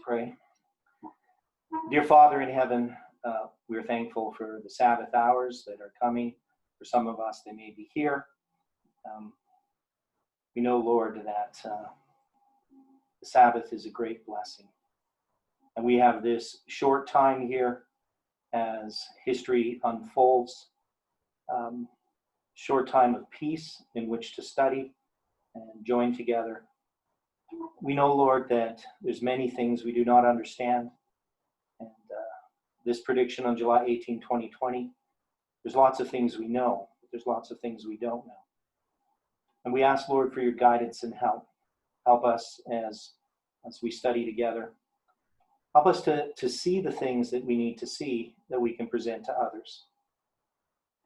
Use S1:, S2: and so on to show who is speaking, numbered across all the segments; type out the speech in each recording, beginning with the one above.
S1: pray. Dear Father in heaven, we're thankful for the Sabbath hours that are coming. For some of us, they may be here. We know, Lord, that the Sabbath is a great blessing. And we have this short time here as history unfolds, short time of peace in which to study and join together. We know, Lord, that there's many things we do not understand. And this prediction on July 18, 2020, there's lots of things we know, but there's lots of things we don't know. And we ask, Lord, for your guidance and help. Help us as we study together. Help us to see the things that we need to see that we can present to others.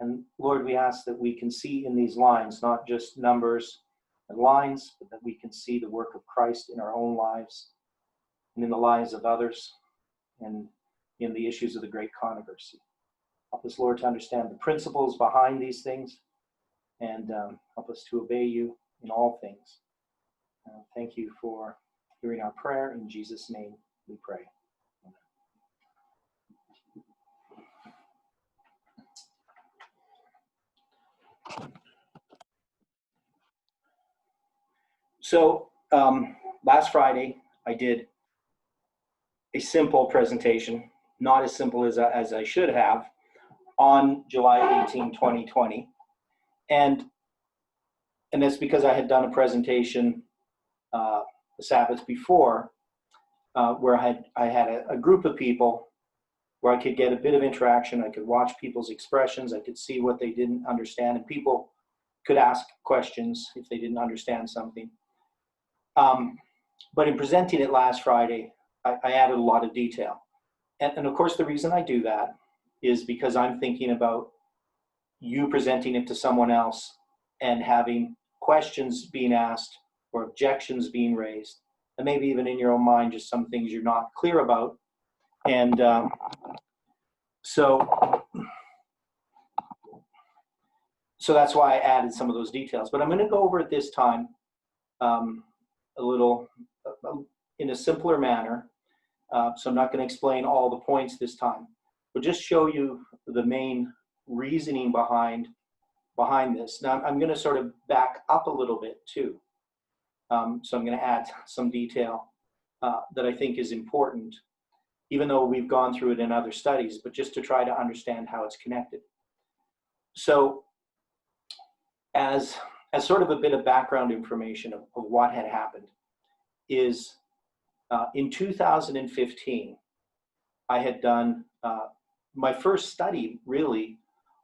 S1: And Lord, we ask that we can see in these lines, not just numbers and lines, but that we can see the work of Christ in our own lives and in the lives of others and in the issues of the great controversy. Help us, Lord, to understand the principles behind these things and help us to obey you in all things. Thank you for hearing our prayer. In Jesus' name we pray. So last Friday, I did a simple presentation, not as simple as I should have, on July 18, 2020. And that's because I had done a presentation the Sabbath before where I had a group of people where I could get a bit of interaction. I could watch people's expressions. I could see what they didn't understand, and people could ask questions if they didn't understand something. But in presenting it last Friday, I added a lot of detail. And of course, the reason I do that is because I'm thinking about you presenting it to someone else and having questions being asked or objections being raised, and maybe even in your own mind, just some things you're not clear about. And so that's why I added some of those details. But I'm going to go over it this time a little in a simpler manner. So I'm not going to explain all the points this time, but just show you the main reasoning behind this. Now I'm going to sort of back up a little bit too. So I'm going to add some detail that I think is important, even though we've gone through it in other studies, but just to try to understand how it's connected. So as sort of a bit of background information of what had happened is in 2015, I had done my first study really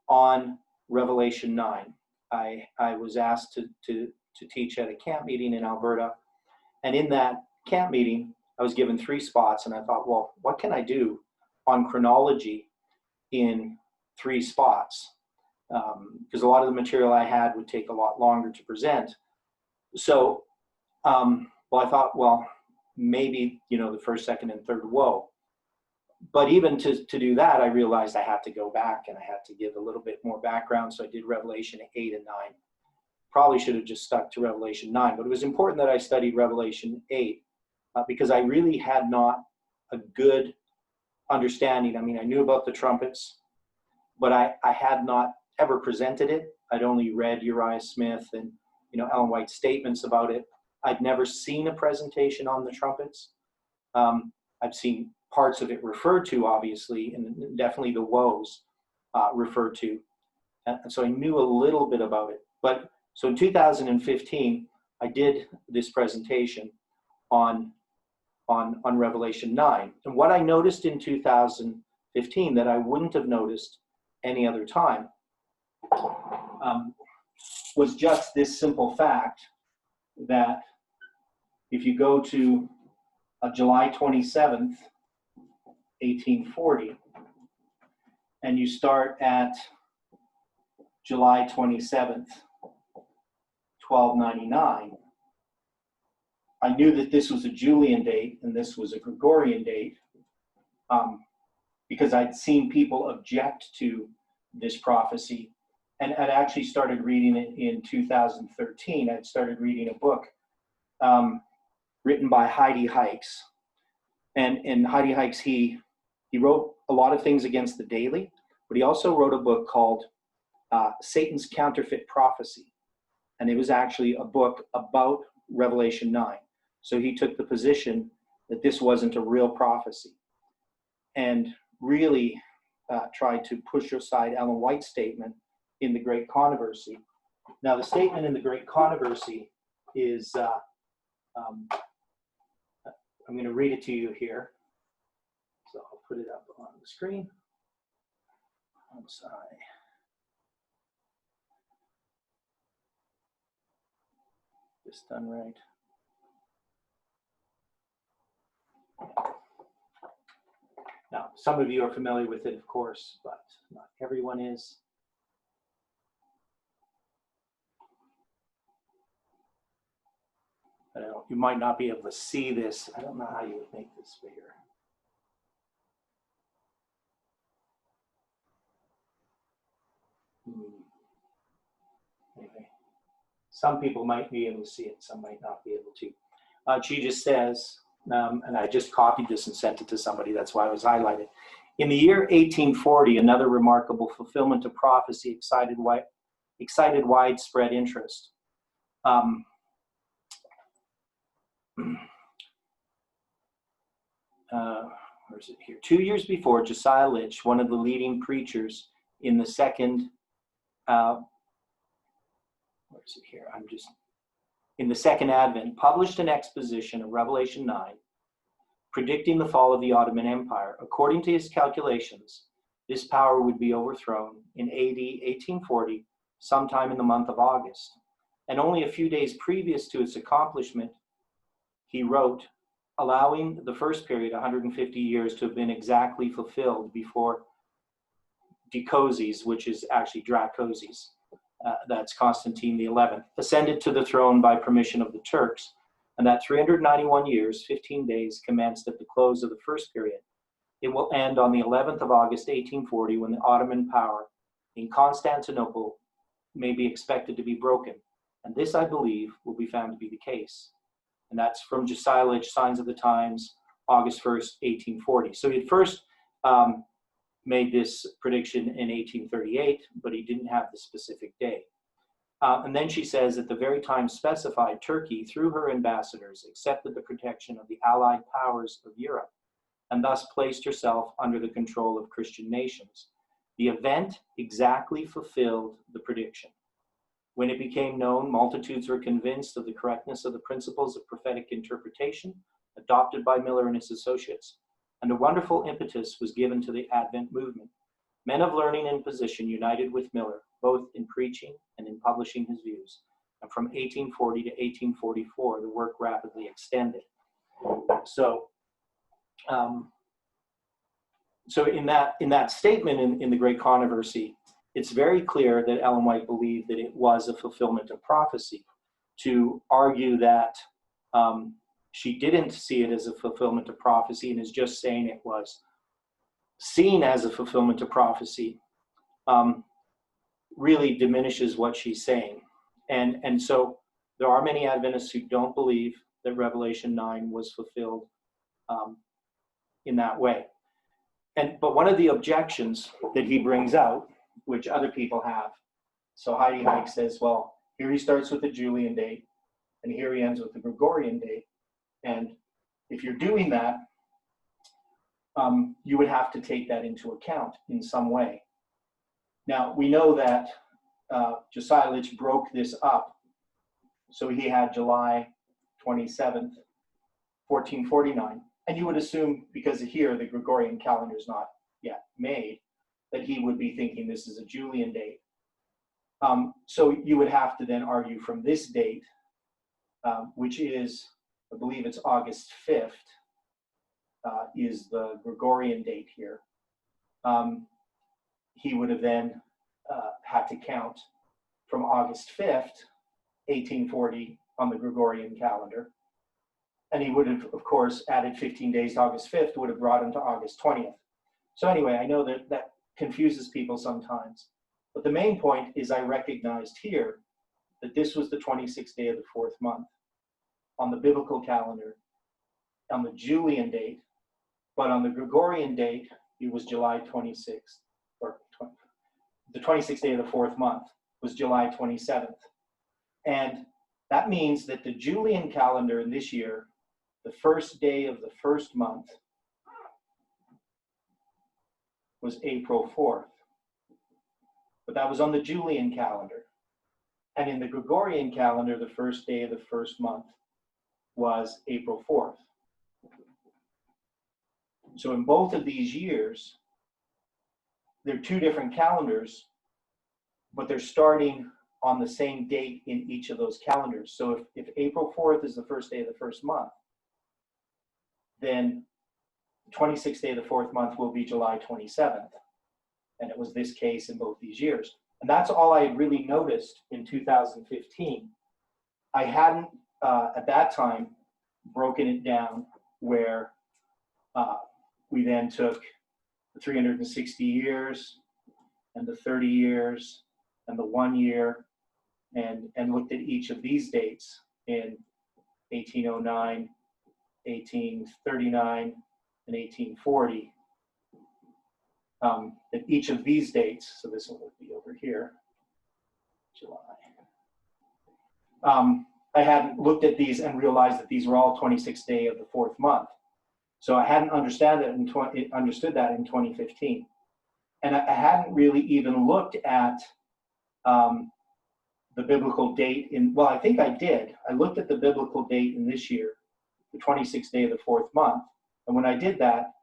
S1: on Revelation 9. I was asked to teach at a camp meeting in Alberta. And in that camp meeting, I was given 3 spots, and I thought, well, what can I do on chronology in 3 spots? Because a lot of the material I had would take a lot longer to present. So, I thought, well, maybe, the first, second, and third woe. But even to do that, I realized I had to go back and I had to give a little bit more background. So I did Revelation 8 and 9. Probably should have just stuck to Revelation 9, but it was important that I studied Revelation 8 because I really had not a good understanding. I mean, I knew about the trumpets, but I had not ever presented it. I'd only read Uriah Smith and Ellen White's statements about it. I'd never seen a presentation on the trumpets. I've seen parts of it referred to, obviously, and definitely the woes referred to. And so I knew a little bit about it. But so in 2015, I did this presentation on Revelation 9. And what I noticed in 2015 that I wouldn't have noticed any other time was just this simple fact that if you go to July 27th, 1840, and you start at July 27th, 1299, I knew that this was a Julian date and this was a Gregorian date because I'd seen people object to this prophecy, and I'd actually started reading it in 2013. I'd started reading a book written by Heidi Hikes, And Heidi Hykes, he wrote a lot of things against the daily, but he also wrote a book called Satan's Counterfeit Prophecy. And it was actually a book about Revelation 9. So he took the position that this wasn't a real prophecy, and really tried to push aside Ellen White's statement in The Great Controversy. Now, the statement in The Great Controversy is, I'm going to read it to you here. So I'll put it up on the screen. Once I this done right. Now, some of you are familiar with it, of course, but not everyone is. You might not be able to see this. I don't know how you would make this bigger. Anyway, some people might be able to see it, some might not be able to. She just says, and I just copied this and sent it to somebody, that's why it was highlighted. In the year 1840, another remarkable fulfillment of prophecy excited widespread interest. Where is it here? 2 years before, Josiah Litch, one of the leading preachers in the second, where is it here? In the Second Advent, published an exposition of Revelation 9, predicting the fall of the Ottoman Empire. According to his calculations, this power would be overthrown in AD 1840, sometime in the month of August. And only a few days previous to its accomplishment, he wrote, allowing the first period, 150 years, to have been exactly fulfilled before Decosis, which is actually Dracosis, that's Constantine XI, ascended to the throne by permission of the Turks, and that 391 years, 15 days, commenced at the close of the first period. It will end on the 11th of August, 1840, when the Ottoman power in Constantinople may be expected to be broken. And this, I believe, will be found to be the case. And that's from Josiah Litch, Signs of the Times, August 1st, 1840. So he had first made this prediction in 1838, but he didn't have the specific day. And then she says, at the very time specified, Turkey, through her ambassadors, accepted the protection of the Allied powers of Europe, and thus placed herself under the control of Christian nations. The event exactly fulfilled the prediction. When it became known, multitudes were convinced of the correctness of the principles of prophetic interpretation adopted by Miller and his associates, and a wonderful impetus was given to the Advent movement. Men of learning and position united with Miller, both in preaching and in publishing his views. And from 1840 to 1844, the work rapidly extended. So in that statement in The Great Controversy, it's very clear that Ellen White believed that it was a fulfillment of prophecy. To argue that she didn't see it as a fulfillment of prophecy and is just saying it was seen as a fulfillment of prophecy really diminishes what she's saying. And so there are many Adventists who don't believe that Revelation 9 was fulfilled in that way. But one of the objections that he brings out, which other people have, so Heidi Hykes says, well, here he starts with the Julian date, and here he ends with the Gregorian date. And if you're doing that, you would have to take that into account in some way. Now, we know that Josiah Litch broke this up. So he had July 27th, 1449. And you would assume, because here the Gregorian calendar is not yet made, that he would be thinking this is a Julian date. So you would have to then argue from this date, which is, I believe it's August 5th, is the Gregorian date here. He would have then had to count from August 5th, 1840 on the Gregorian calendar. And he would have, of course, added 15 days to August 5th, would have brought him to August 20th. So anyway, I know that confuses people sometimes. But the main point is I recognized here that this was the 26th day of the fourth month. On the biblical calendar, on the Julian date, But on the Gregorian date, it was July 26th, or the 26th day of the fourth month was July 27th. And that means that the Julian calendar in this year, the first day of the first month was April 4th. But that was on the Julian calendar. And in the Gregorian calendar, the first day of the first month was April 4th. So in both of these years, they're two different calendars, but they're starting on the same date in each of those calendars. So if April 4th is the first day of the first month, then the 26th day of the fourth month will be July 27th. And it was this case in both these years. And that's all I had really noticed in 2015. I hadn't, at that time, broken it down where we then took the 360 years and the 30 years and the 1 year and looked at each of these dates in 1809, 1839, and 1840. At each of these dates, so this one would be over here, July. I hadn't looked at these and realized that these were all 26th day of the fourth month. So I hadn't understood that in 2015. And I hadn't really even looked at the biblical date in, well, I think I did. I looked at the biblical date in this year, the 26th day of the fourth month. And when I did that,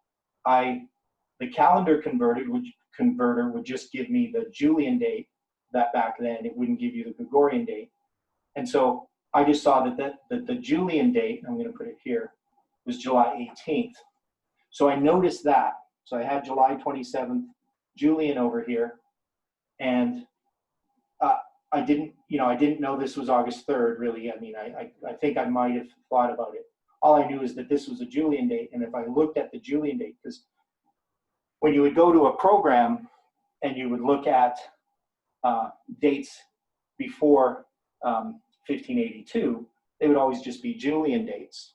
S1: the calendar converter would just give me the Julian date that back then. It wouldn't give you the Gregorian date. And so I just saw that the Julian date, I'm going to put it here, was July 18th. So I noticed that. So I had July 27th, Julian over here. And I didn't know this was August 3rd, really. I mean, I think I might have thought about it. All I knew is that this was a Julian date. And if I looked at the Julian date, because when you would go to a program and you would look at dates before 1582, they would always just be Julian dates.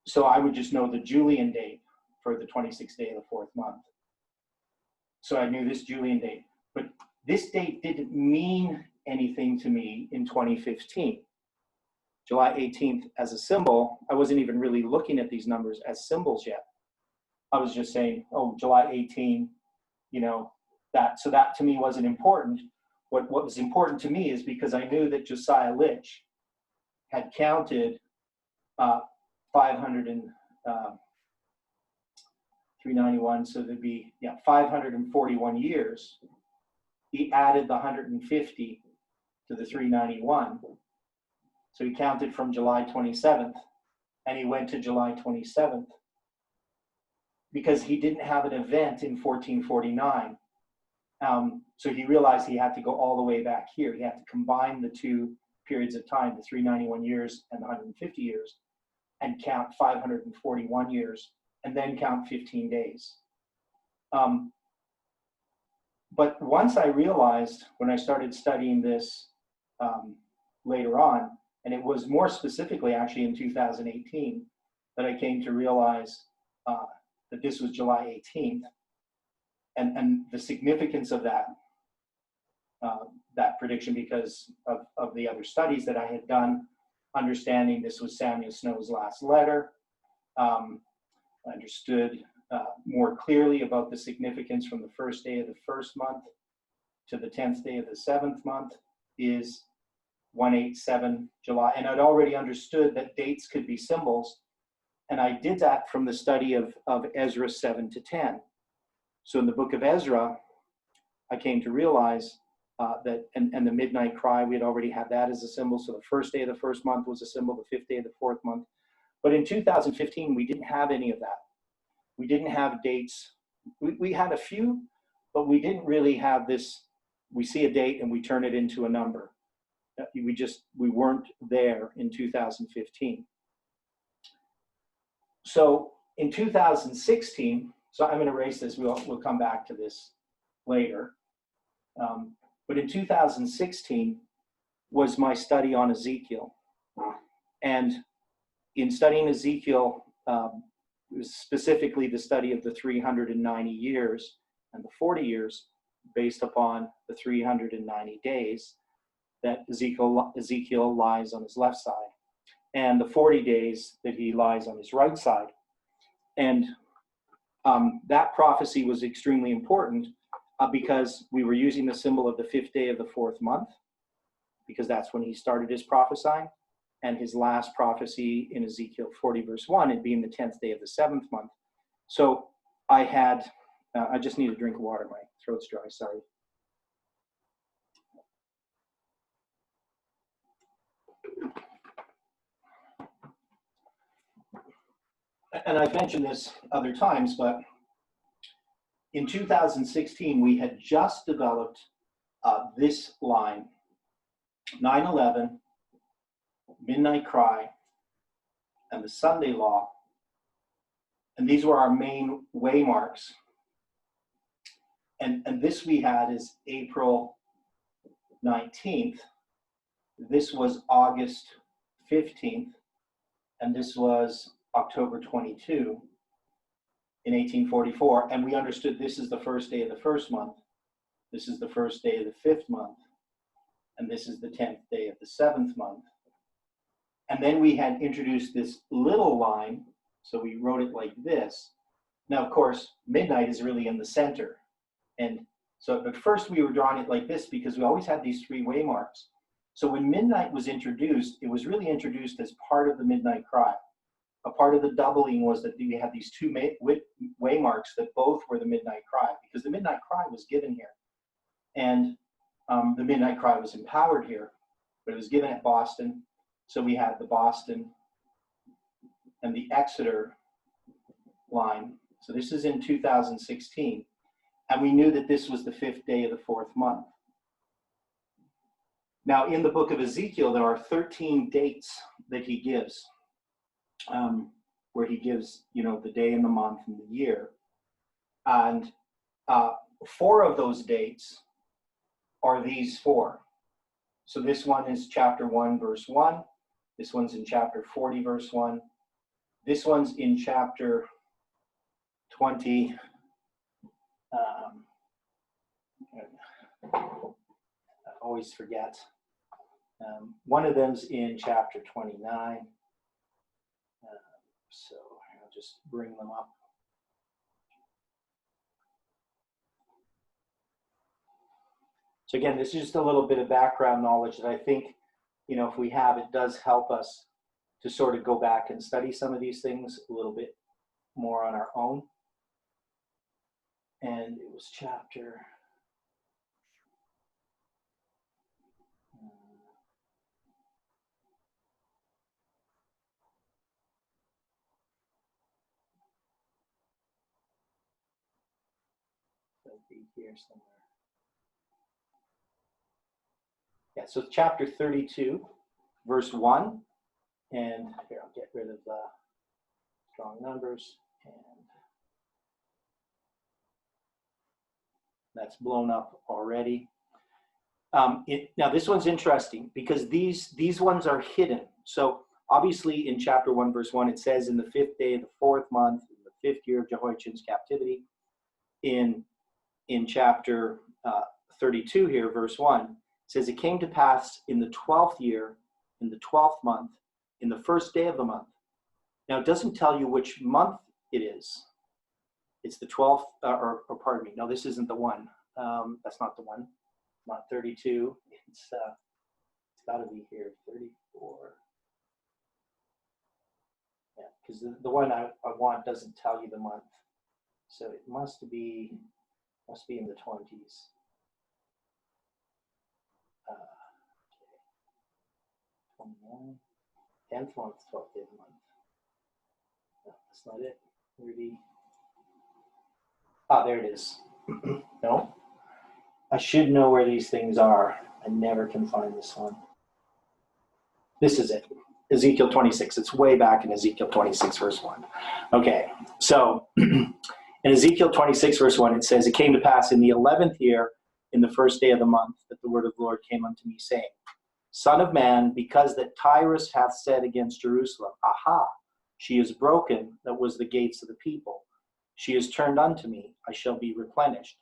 S1: So I would just know the Julian date for the 26th day of the fourth month. So I knew this Julian date. But this date didn't mean anything to me in 2015. July 18th as a symbol, I wasn't even really looking at these numbers as symbols yet. I was just saying, oh, July 18, that. So that to me wasn't important. What was important to me is because I knew that Josiah Litch had counted 391, so there'd be 541 years. He added the 150 to the 391. So he counted from July 27th, and he went to July 27th because he didn't have an event in 1449. So he realized he had to go all the way back here. He had to combine the two periods of time, the 391 years and the 150 years, and count 541 years, and then count 15 days. But once I realized, when I started studying this later on, and it was more specifically actually in 2018, that I came to realize that this was July 18th, and the significance of that prediction because of the other studies that I had done, understanding this was Samuel Snow's last letter. I understood more clearly about the significance from the first day of the first month to the 10th day of the seventh month is 187 July. And I'd already understood that dates could be symbols. And I did that from the study of Ezra 7 to 10. So in the book of Ezra, I came to realize that, and the midnight cry, we had already had that as a symbol. So the first day of the first month was a symbol, the fifth day of the fourth month. But in 2015, we didn't have any of that. We didn't have dates. We had a few, but we didn't really have this, we see a date and we turn it into a number. We weren't there in 2015. So in 2016, so I'm going to erase this, we'll come back to this later. But in 2016 was my study on Ezekiel. And in studying Ezekiel, was specifically the study of the 390 years and the 40 years based upon the 390 days that Ezekiel lies on his left side, and the 40 days that he lies on his right side. And that prophecy was extremely important because we were using the symbol of the 5th day of the 4th month, because that's when he started his prophesying, and his last prophecy in Ezekiel 40 verse 1, it being the 10th day of the 7th month. So I just need a drink of water. My throat's dry, sorry. And I've mentioned this other times, but in 2016, we had just developed this line, 9/11, Midnight Cry, and the Sunday Law. And these were our main waymarks. And this we had is April 19th. This was August 15th. And this was October 22 in 1844. And we understood this is the first day of the 1st month. This is the first day of the 5th month. And this is the 10th day of the 7th month. And then we had introduced this little line, so we wrote it like this. Now, of course, midnight is really in the center. And so at first we were drawing it like this because we always had these 3 waymarks. So when midnight was introduced, it was really introduced as part of the Midnight Cry. A part of the doubling was that we had these 2 waymarks that both were the Midnight Cry, because the Midnight Cry was given here. And the Midnight Cry was empowered here, but it was given at Boston. So we had the Boston and the Exeter line. So this is in 2016. And we knew that this was the 5th day of the 4th month. Now, in the book of Ezekiel, there are 13 dates that he gives, where he gives, the day and the month and the year. And 4 of those dates are these 4. So this one is chapter 1, verse 1. This one's in chapter 40, verse 1. This one's in chapter 20. I always forget. One of them's in chapter 29. So I'll just bring them up. So again, this is just a little bit of background knowledge that I think, if we have, it does help us to sort of go back and study some of these things a little bit more on our own. And it was chapter... be here somewhere. Yeah, so chapter 32, verse 1. And here, I'll get rid of the strong numbers. And that's blown up already. Now, this one's interesting because these ones are hidden. So obviously in chapter 1, verse 1, it says in the 5th day of the 4th month, in the 5th year of Jehoiachin's captivity. In chapter 32 here, verse 1, it says, it came to pass in the 12th year, in the 12th month, in the 1st day of the month. Now, it doesn't tell you which month it is. It's the 12th, or pardon me, no, this isn't the one. That's not the one. Not 32. It's got to be here, 34. Yeah, because the one I want doesn't tell you the month. So it must be in the 20s. 29, 10th month, 12th day of the month. No, that's not it. 30. Ah, there it is. No, I should know where these things are. I never can find this one. This is it. Ezekiel 26. It's way back in Ezekiel 26, verse 1. Okay, so in Ezekiel 26, verse 1, it says, it came to pass in the 11th year, in the 1st day of the month, that the word of the Lord came unto me, saying, Son of man, because that Tyrus hath said against Jerusalem, Aha, She is broken, that was the gates of the people. She is turned unto me, I shall be replenished.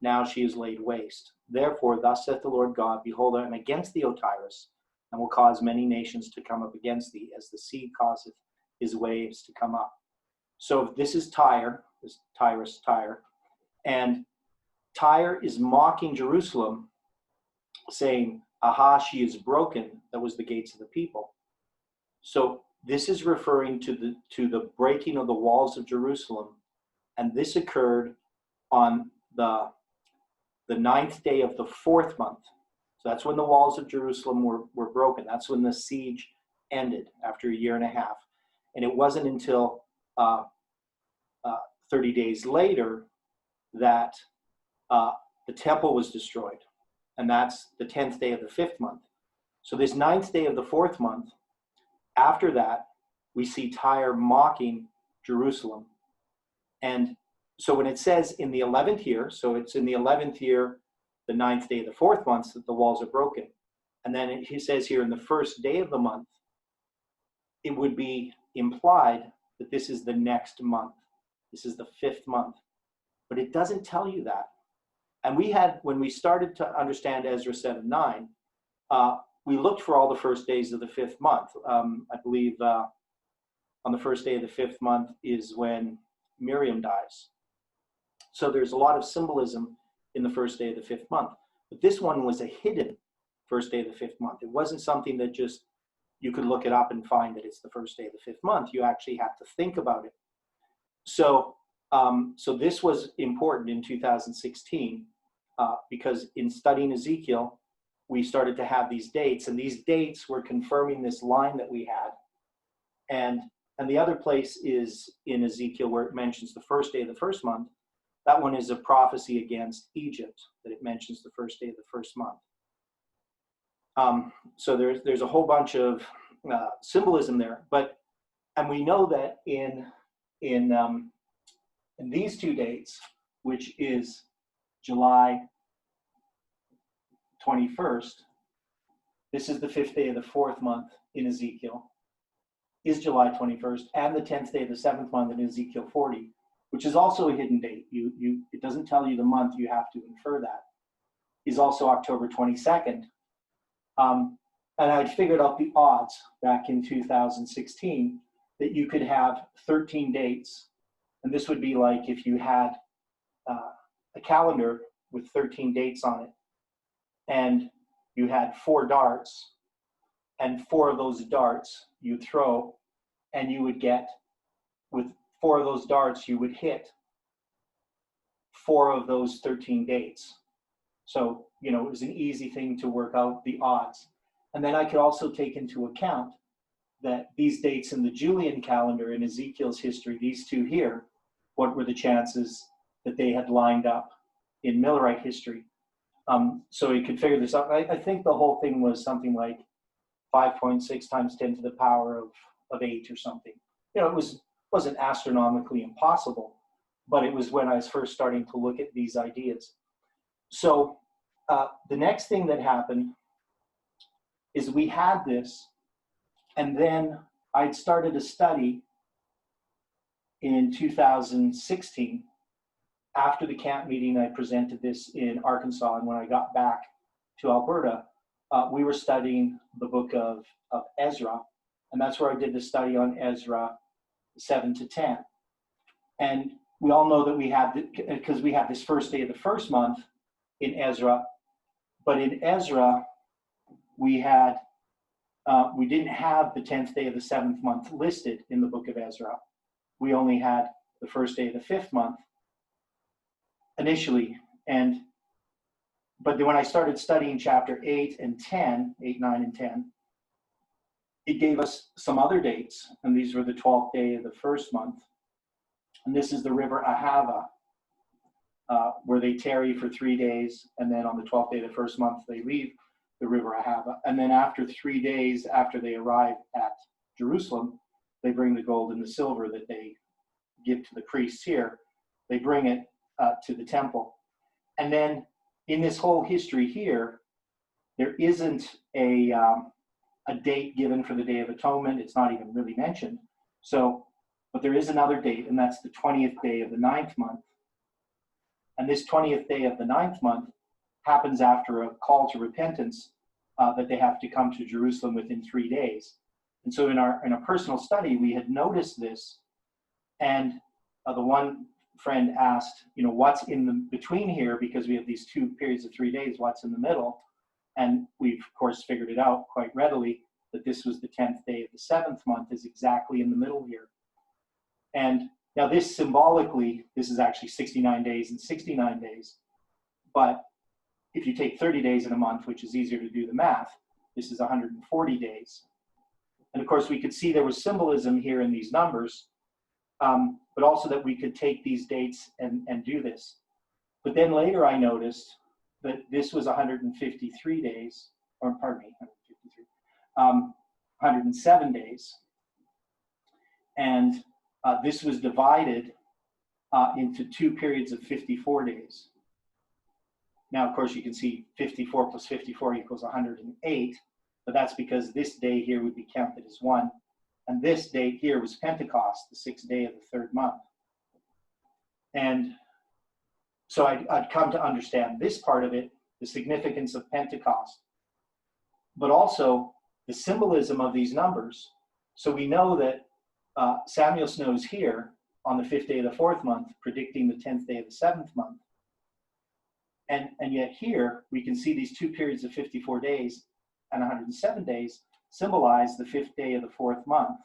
S1: Now she is laid waste. Therefore, thus saith the Lord God, behold, I am against thee, O Tyrus, and will cause many nations to come up against thee, as the sea causeth his waves to come up. So this is Tyre, this Tyrus, Tyre, and Tyre is mocking Jerusalem, saying, aha, she is broken, that was the gates of the people. So this is referring to the breaking of the walls of Jerusalem, and this occurred on the ninth day of the fourth month. So that's when the walls of Jerusalem were broken. That's when the siege ended after a year and a half. And it wasn't until 30 days later that the temple was destroyed. And that's the 10th day of the fifth month. So this ninth day of the fourth month, after that, we see Tyre mocking Jerusalem. And so when it says in the 11th year, so it's in the 11th year, the ninth day of the fourth month, that the walls are broken. And then he says here in the first day of the month, it would be implied that this is the next month. This is the fifth month. But it doesn't tell you that. And we had, when we started to understand Ezra 7:9, we looked for all the first days of the fifth month. I believe on the first day of the fifth month is when Miriam dies. So there's a lot of symbolism in the first day of the fifth month. But this one was a hidden first day of the fifth month. It wasn't something that just you could look it up and find that it's the first day of the fifth month. You actually have to think about it. So, so this was important in 2016 because in studying Ezekiel, we started to have these dates, and these dates were confirming this line that we had. And the other place is in Ezekiel where it mentions the first day of the first month. That one is a prophecy against Egypt, that it mentions the first day of the first month. So there's a whole bunch of symbolism there, and we know that in these two dates, which is July 21st, this is the fifth day of the fourth month in Ezekiel, is July 21st, and the 10th day of the seventh month in Ezekiel 40, which is also a hidden date. It doesn't tell you the month, you have to infer that, is also October 22nd. And I'd figured out the odds back in 2016 that you could have 13 dates. And this would be like if you had a calendar with 13 dates on it, and you had 4 darts, and 4 of those darts you throw, and you would get, with 4 of those darts, you would hit 4 of those 13 dates. So, it was an easy thing to work out the odds. And then I could also take into account that these dates in the Julian calendar in Ezekiel's history, these two here, what were the chances that they had lined up in Millerite history? So you could figure this out. I think the whole thing was something like 5.6 times 10 to the power of 8 or something. It wasn't astronomically impossible, but it was when I was first starting to look at these ideas. So the next thing that happened is we had this, and then I'd started a study in 2016. After the camp meeting, I presented this in Arkansas, and when I got back to Alberta, we were studying the book of Ezra, and that's where I did the study on Ezra 7 to 10. And we all know that we had, because we had this first day of the first month in Ezra, but in Ezra, we didn't have the 10th day of the 7th month listed in the book of Ezra. We only had the first day of the 5th month initially. But when I started studying chapter 8 and 10, 8, 9, and 10, it gave us some other dates, and these were the 12th day of the first month. And this is the river Ahava, where they tarry for 3 days, and then on the 12th day of the first month, they leave the river Ahava. And then after 3 days after they arrive at Jerusalem, they bring the gold and the silver that they give to the priests here. They bring it to the temple. And then in this whole history here, there isn't a date given for the Day of Atonement. It's not even really mentioned. So, but there is another date, and that's the 20th day of the 9th month. And this 20th day of the 9th month happens after a call to repentance that they have to come to Jerusalem within 3 days. And so in a personal study, we had noticed this, and the one friend asked, what's in the between here, because we have these 2 periods of 3 days, what's in the middle? And we've, of course, figured it out quite readily that this was the 10th day of the 7th month is exactly in the middle here. And now this symbolically, this is actually 69 days and 69 days. But if you take 30 days in a month, which is easier to do the math, this is 140 days. And of course, we could see there was symbolism here in these numbers, but also that we could take these dates and do this. But then later I noticed that this was 153 days, or pardon me, 107 days. And this was divided into 2 periods of 54 days. Now, of course, you can see 54 plus 54 equals 108, but that's because this day here would be counted as 1. And this date here was Pentecost, the 6th day of the 3rd month. And so I'd come to understand this part of it, the significance of Pentecost, but also the symbolism of these numbers. So we know that Samuel Snow's here on the 5th day of the 4th month, predicting the 10th day of the 7th month. And yet here, we can see these 2 periods of 54 days and 107 days symbolize the 5th day of the 4th month,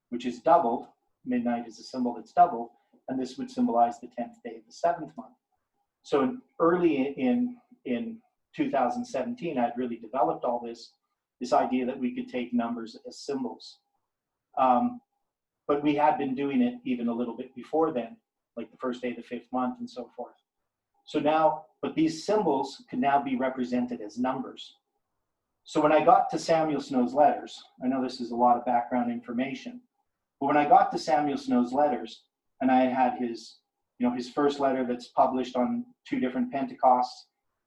S1: which is doubled. Midnight is a symbol that's doubled, and this would symbolize the 10th day of the 7th month. So early in 2017, I'd really developed all this idea that we could take numbers as symbols. But we had been doing it even a little bit before then, like the 1st day of the 5th month and so forth. So now, but these symbols could now be represented as numbers. So when I got to Samuel Snow's letters, I know this is a lot of background information, but when I got to Samuel Snow's letters, and I had his, his first letter that's published on 2 different Pentecosts,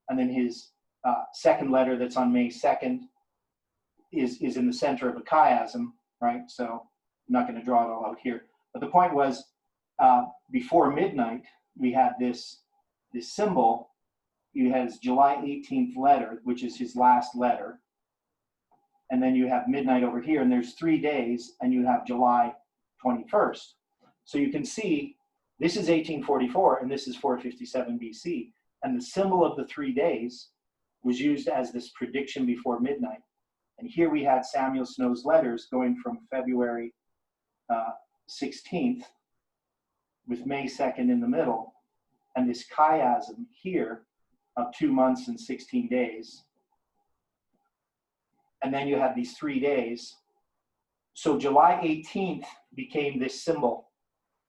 S1: and then his second letter that's on May 2nd is in the center of a chiasm, right? So I'm not going to draw it all out here. But the point was, before midnight, we had this symbol. You had his July 18th letter, which is his last letter. And then you have midnight over here, and there's 3 days, and you have July 21st. So you can see this is 1844, and this is 457 BC. And the symbol of the 3 days was used as this prediction before midnight. And here we had Samuel Snow's letters going from February 16th with May 2nd in the middle, and this chiasm here of 2 months and 16 days. And then you have these 3 days. So July 18th became this symbol.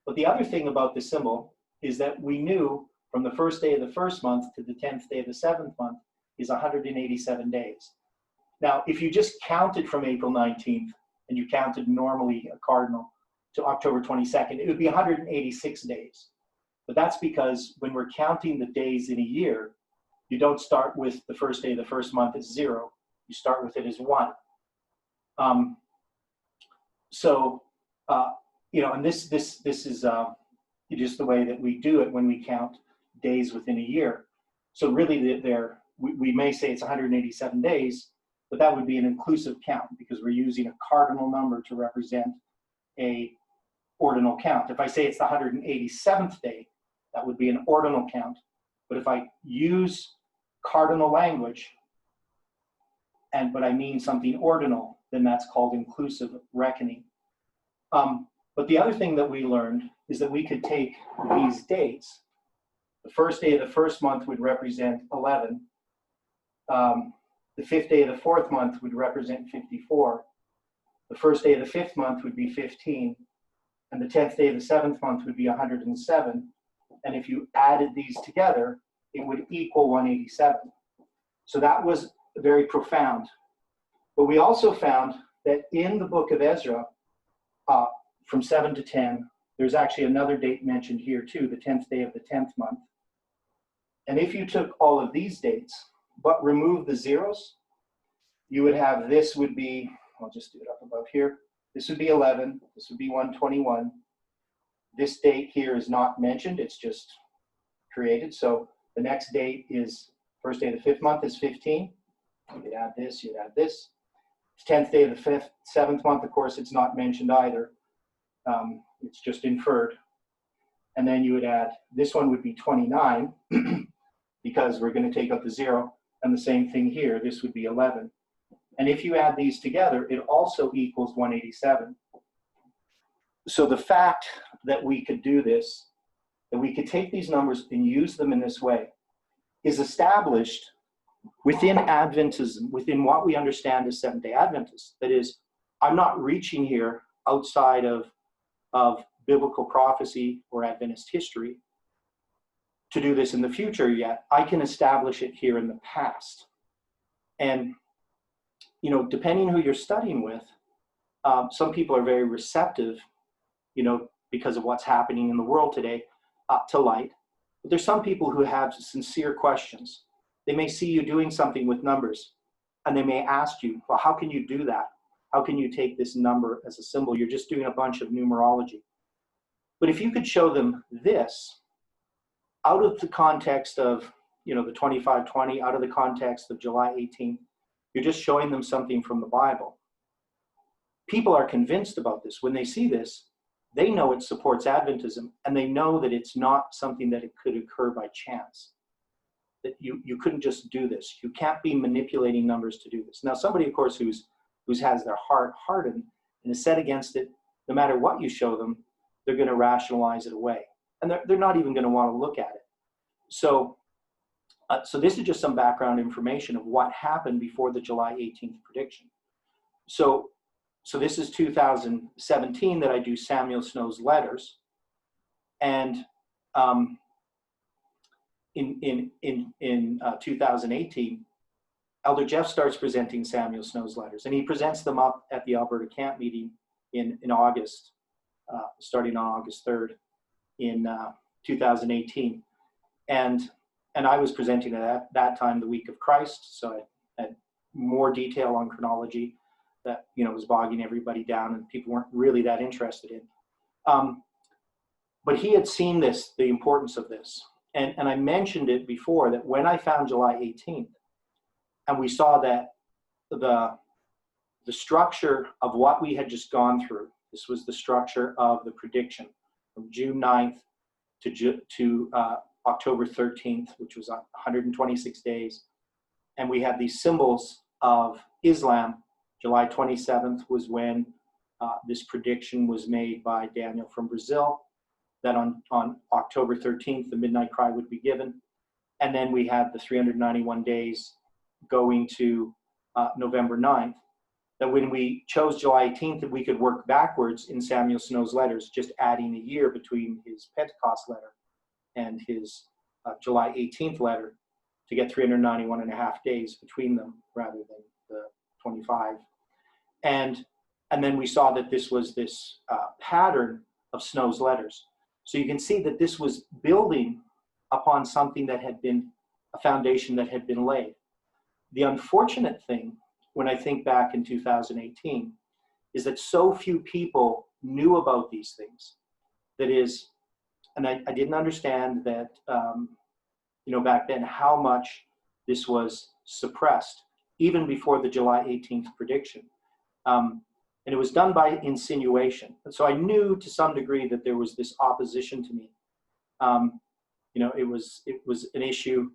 S1: But the other thing about the symbol is that we knew from the 1st day of the 1st month to the 10th day of the 7th month is 187 days. Now, if you just counted from April 19th and you counted normally a cardinal to October 22nd, it would be 186 days. But that's because when we're counting the days in a year, you don't start with the 1st day of the 1st month as 0. You start with it as 1. And this is just the way that we do it when we count days within a year. So really, we may say it's 187 days, but that would be an inclusive count because we're using a cardinal number to represent a ordinal count. If I say it's the 187th day, that would be an ordinal count. But if I use cardinal language, but I mean something ordinal, then that's called inclusive reckoning. But the other thing that we learned is that we could take these dates. The 1st day of the 1st month would represent 11. The 5th day of the 4th month would represent 54. The 1st day of the 5th month would be 15. And the 10th day of the 7th month would be 107. And if you added these together, it would equal 187. So that was very profound. But we also found that in the book of Ezra, from 7 to 10, there's actually another date mentioned here too, the 10th day of the 10th month. And if you took all of these dates, but remove the zeros, you would have this would be I'll just do it up above here. This would be 11. This would be 121. This date here is not mentioned. It's just created. So the next date is first day of the 5th month is 15. You'd add this, you'd add this. 10th day of the 5th, 7th month, of course, it's not mentioned either. It's just inferred. And then you would add, this one would be 29 because we're going to take out the 0. And the same thing here, this would be 11. And if you add these together, it also equals 187. So the fact that we could do this, that we could take these numbers and use them in this way, is established within Adventism, within what we understand as Seventh-day Adventists. That is, I'm not reaching here outside of biblical prophecy or Adventist history to do this in the future yet. I can establish it here in the past. And, you know, depending who you're studying with, some people are very receptive, you know, because of what's happening in the world today, to light. But there's some people who have sincere questions. They may see you doing something with numbers, and they may ask you, well, how can you do that? How can you take this number as a symbol? You're just doing a bunch of numerology. But if you could show them this, out of the context of, you know, the 2520, out of the context of July 18th, you're just showing them something from the Bible. People are convinced about this. When they see this, they know it supports Adventism, and they know that it's not something that it could occur by chance. That you couldn't just do this. You can't be manipulating numbers to do this. Now, somebody, of course, who has their heart hardened and is set against it, no matter what you show them, they're going to rationalize it away. And they're not even going to want to look at it. So this is just some background information of what happened before the July 18th prediction. So this is 2017 that I do Samuel Snow's letters. And in 2018, Elder Jeff starts presenting Samuel Snow's letters, and he presents them up at the Alberta Camp meeting in August, starting on August 3rd in 2018. And I was presenting at that time the Week of Christ, so I had more detail on chronology that, you know, was bogging everybody down, and people weren't really that interested in. But he had seen this, the importance of this. And I mentioned it before, that when I found July 18th, and we saw that the structure of what we had just gone through, this was the structure of the prediction from June 9th to October 13th, which was 126 days. And we had these symbols of Islam. July 27th was when this prediction was made by Daniel from Brazil, that on October 13th, the midnight cry would be given. And then we had the 391 days going to November 9th, that when we chose July 18th, that we could work backwards in Samuel Snow's letters, just adding a year between his Pentecost letter and his July 18th letter to get 391 and a half days between them rather than the 25. And then we saw that this was this pattern of Snow's letters. So you can see that this was building upon something that had been a foundation that had been laid. The unfortunate thing, when I think back in 2018, is that so few people knew about these things. That is, and I didn't understand that, you know, back then how much this was suppressed, even before the July 18th prediction. And it was done by insinuation. And so I knew to some degree that there was this opposition to me. You know, it was an issue.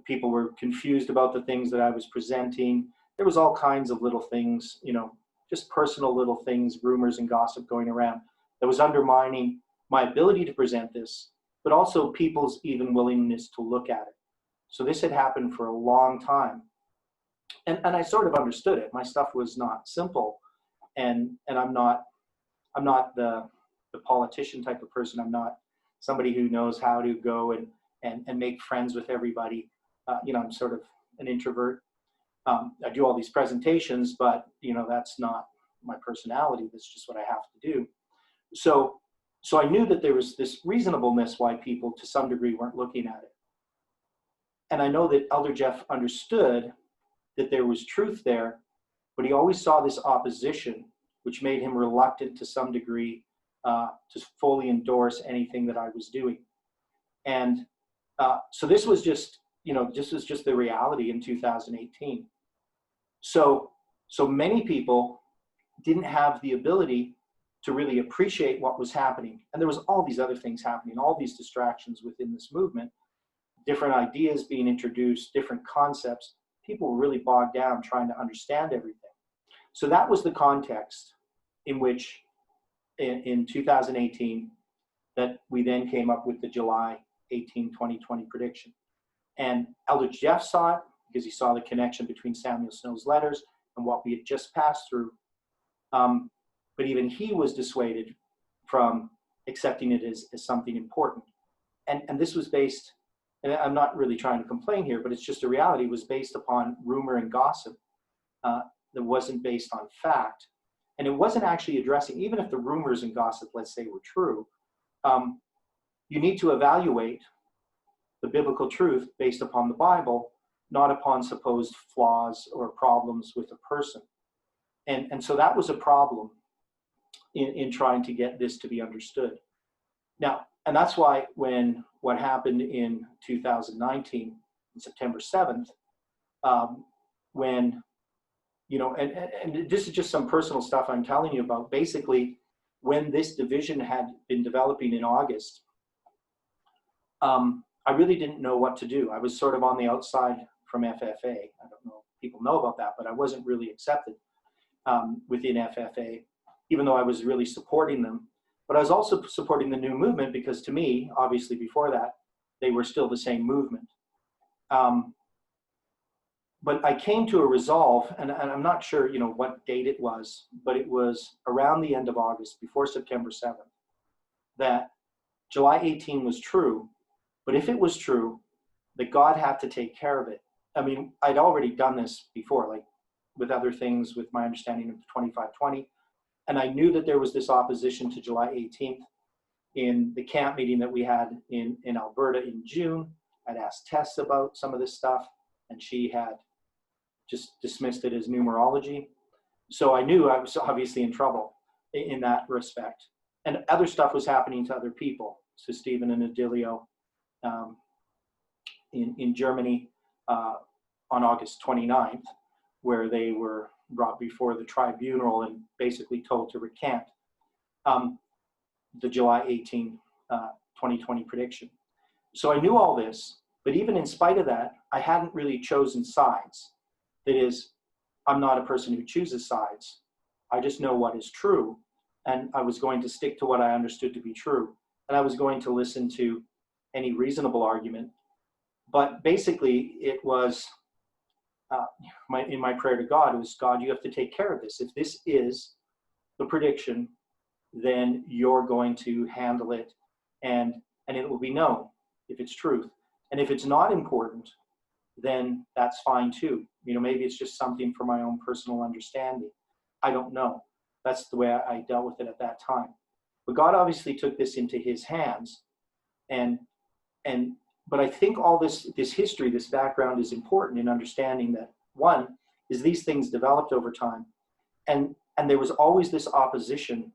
S1: People were confused about the things that I was presenting. There was all kinds of little things, you know, just personal little things, rumors and gossip going around that was undermining my ability to present this, but also people's even willingness to look at it. So this had happened for a long time. And I sort of understood it. My stuff was not simple, and I'm not the politician type of person. I'm not somebody who knows how to go and make friends with everybody. You know, I'm sort of an introvert. I do all these presentations, but you know, that's not my personality. That's just what I have to do. So I knew that there was this reasonableness why people to some degree weren't looking at it. And I know that Elder Jeff understood that there was truth there, but he always saw this opposition, which made him reluctant to some degree to fully endorse anything that I was doing. And so this was just, this was just the reality in 2018. So many people didn't have the ability to really appreciate what was happening. And there was all these other things happening, all these distractions within this movement, different ideas being introduced, different concepts. People were really bogged down trying to understand everything. So that was the context in which in 2018 that we then came up with the July 18, 2020 prediction. And Elder Jeff saw it because he saw the connection between Samuel Snow's letters and what we had just passed through. But even he was dissuaded from accepting it as something important. And this was based, and I'm not really trying to complain here, but it's just a reality, it was based upon rumor and gossip that wasn't based on fact. And it wasn't actually addressing, even if the rumors and gossip, let's say, were true, you need to evaluate the biblical truth based upon the Bible, not upon supposed flaws or problems with a person. And so that was a problem in trying to get this to be understood. Now, and that's why when what happened in 2019, on September 7th, when, and this is just some personal stuff I'm telling you about. Basically, when this division had been developing in August, I really didn't know what to do. I was sort of on the outside from FFA. I don't know if people know about that, but I wasn't really accepted within FFA, even though I was really supporting them. But I was also supporting the new movement because to me, obviously before that, they were still the same movement. But I came to a resolve, and I'm not sure, what date it was, but it was around the end of August, before September 7th, that July 18 was true. But if it was true, that God had to take care of it. I mean, I'd already done this before, like with other things, with my understanding of 2520. And I knew that there was this opposition to July 18th in the camp meeting that we had in Alberta in June. I'd asked Tess about some of this stuff, and she had just dismissed it as numerology. So I knew I was obviously in trouble in that respect. And other stuff was happening to other people. So Stephen and Adilio in Germany on August 29th, where they were brought before the tribunal and basically told to recant the July 18, 2020 prediction. So I knew all this, but even in spite of that, I hadn't really chosen sides. That is, I'm not a person who chooses sides. I just know what is true, and I was going to stick to what I understood to be true, and I was going to listen to any reasonable argument. But basically, it was in my prayer to God, it was, God, you have to take care of this. If this is the prediction, then you're going to handle it, and it will be known if it's truth. And if it's not important, then that's fine too. Maybe it's just something for my own personal understanding. I don't know. That's the way I dealt with it at that time. But God obviously took this into his hands, but I think all this history, this background is important in understanding that, one, is these things developed over time. And there was always this opposition,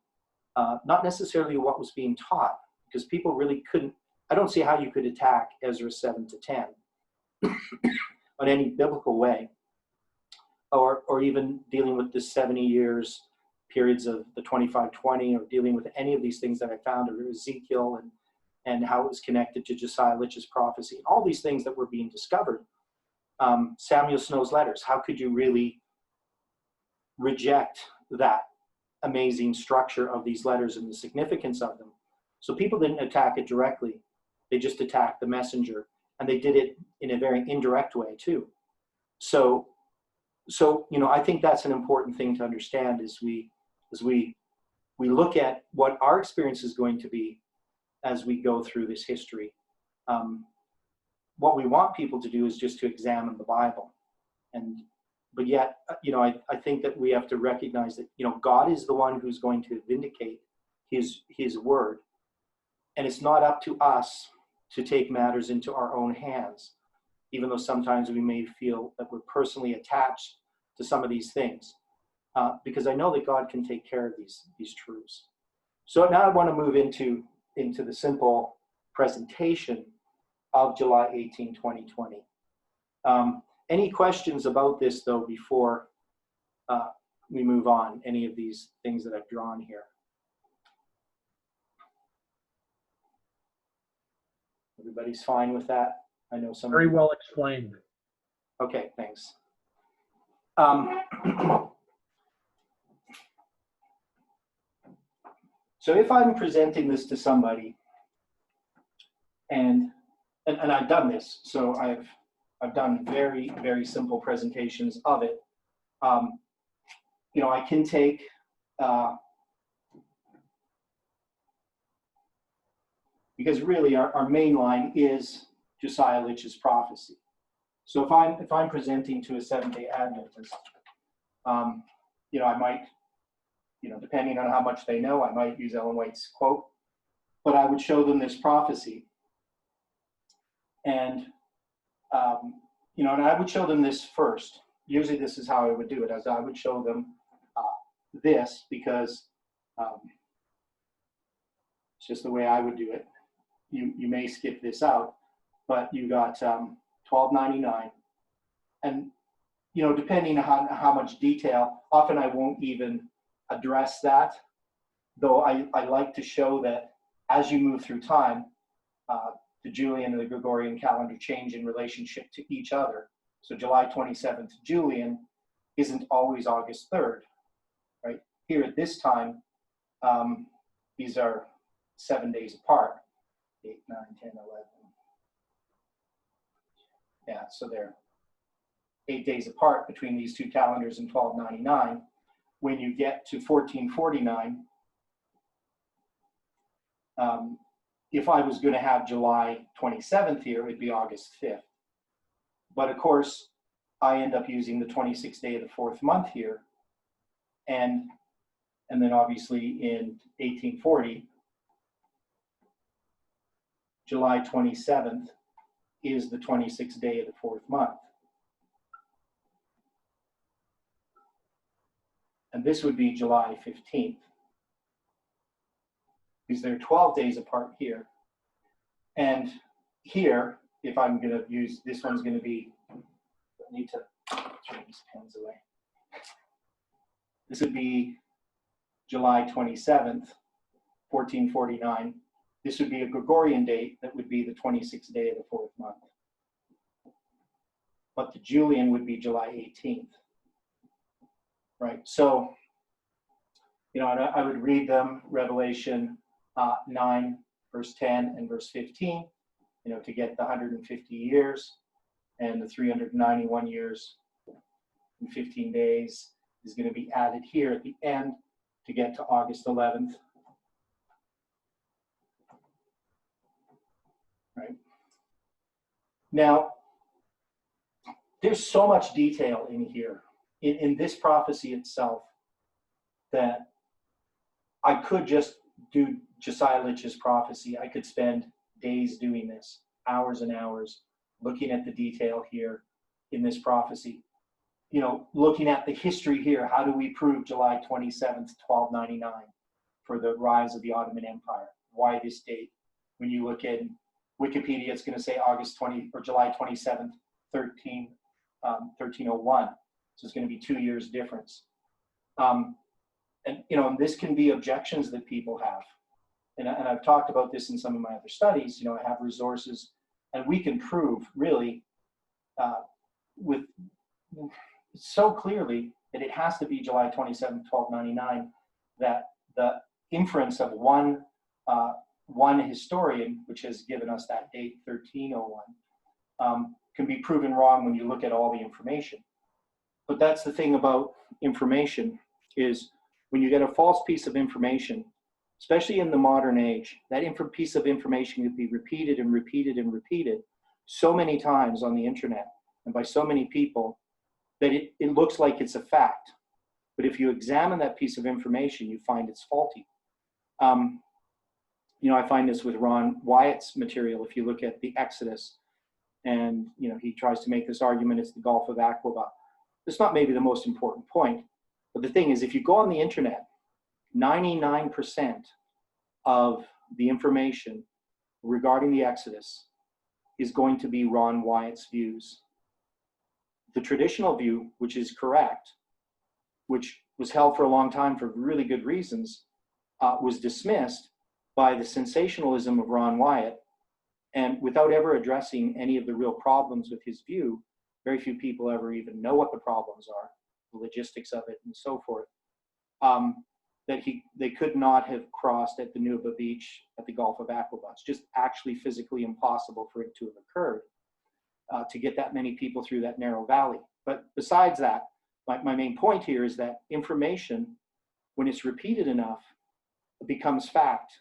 S1: not necessarily what was being taught, because people really couldn't, I don't see how you could attack Ezra 7 to 10 on any biblical way, or even dealing with the 70 years periods of the 2520, or dealing with any of these things that I found of Ezekiel and how it was connected to Josiah Litch's prophecy, and all these things that were being discovered. Samuel Snow's letters, how could you really reject that amazing structure of these letters and the significance of them? So people didn't attack it directly. They just attacked the messenger, and they did it in a very indirect way too. So I think that's an important thing to understand as we look at what our experience is going to be as we go through this history. What we want people to do is just to examine the Bible. But yet, I think that we have to recognize that, God is the one who's going to vindicate his word. And it's not up to us to take matters into our own hands, even though sometimes we may feel that we're personally attached to some of these things. because I know that God can take care of these truths. So now I want to move into the simple presentation of July 18, 2020. Any questions about this, though, before we move on, any of these things that I've drawn here? Everybody's fine with that? I know some.
S2: Very well explained.
S1: Okay, thanks. So if I'm presenting this to somebody, and I've done this, so I've done very, very simple presentations of it. I can take because really our main line is Josiah Litch's prophecy. So if I'm presenting to a Seventh-day Adventist, I might, depending on how much they know, I might use Ellen White's quote, but I would show them this prophecy, and and I would show them this first. Usually, this is how I would do it, as I would show them this, because it's just the way I would do it. You may skip this out, but you got $12.99, and depending on how much detail, often I won't even address that, though I like to show that as you move through time, the Julian and the Gregorian calendar change in relationship to each other. So July 27th Julian isn't always August 3rd, right? Here at this time, these are 7 days apart, 8, 9, 10, 11. Yeah, so they're 8 days apart between these two calendars in 1299. When you get to 1449, if I was going to have July 27th here, it'd be August 5th. But of course, I end up using the 26th day of the 4th month here. And then obviously in 1840, July 27th is the 26th day of the 4th month. And this would be July 15th. Because they're 12 days apart here. And here, if I'm going to use, this one's going to be, I need to throw these pens away. This would be July 27th, 1449. This would be a Gregorian date that would be the 26th day of the 4th month. But the Julian would be July 18th. Right, so, and I would read them, Revelation 9, verse 10 and verse 15, to get the 150 years, and the 391 years and 15 days is going to be added here at the end to get to August 11th. Right. Now, there's so much detail in here, in this prophecy itself, that I could just do Josiah Litch's prophecy. I could spend days doing this, hours and hours, looking at the detail here in this prophecy. Looking at the history here, how do we prove July 27th, 1299 for the rise of the Ottoman Empire? Why this date? When you look at Wikipedia, it's going to say August 20 or July 27th, 1301. So it's going to be 2 years difference. And this can be objections that people have. And I've talked about this in some of my other studies. I have resources, and we can prove really with so clearly that it has to be July 27, 1299, that the inference of one historian, which has given us that date, 1301, can be proven wrong when you look at all the information. But that's the thing about information, is when you get a false piece of information, especially in the modern age, that piece of information can be repeated and repeated and repeated so many times on the internet and by so many people that it looks like it's a fact. But if you examine that piece of information, you find it's faulty. I find this with Ron Wyatt's material. If you look at the Exodus, and he tries to make this argument, it's the Gulf of Aqaba. It's not maybe the most important point, But the thing is, if you go on the internet, 99% of the information regarding the Exodus is going to be Ron Wyatt's views. The traditional view, which is correct, which was held for a long time for really good reasons, was dismissed by the sensationalism of Ron Wyatt. And without ever addressing any of the real problems with his view, very few people ever even know what the problems are, the logistics of it and so forth, that they could not have crossed at the Nuba Beach at the Gulf of Aqaba. It's just actually physically impossible for it to have occurred, to get that many people through that narrow valley. But besides that, my main point here is that information, when it's repeated enough, it becomes fact.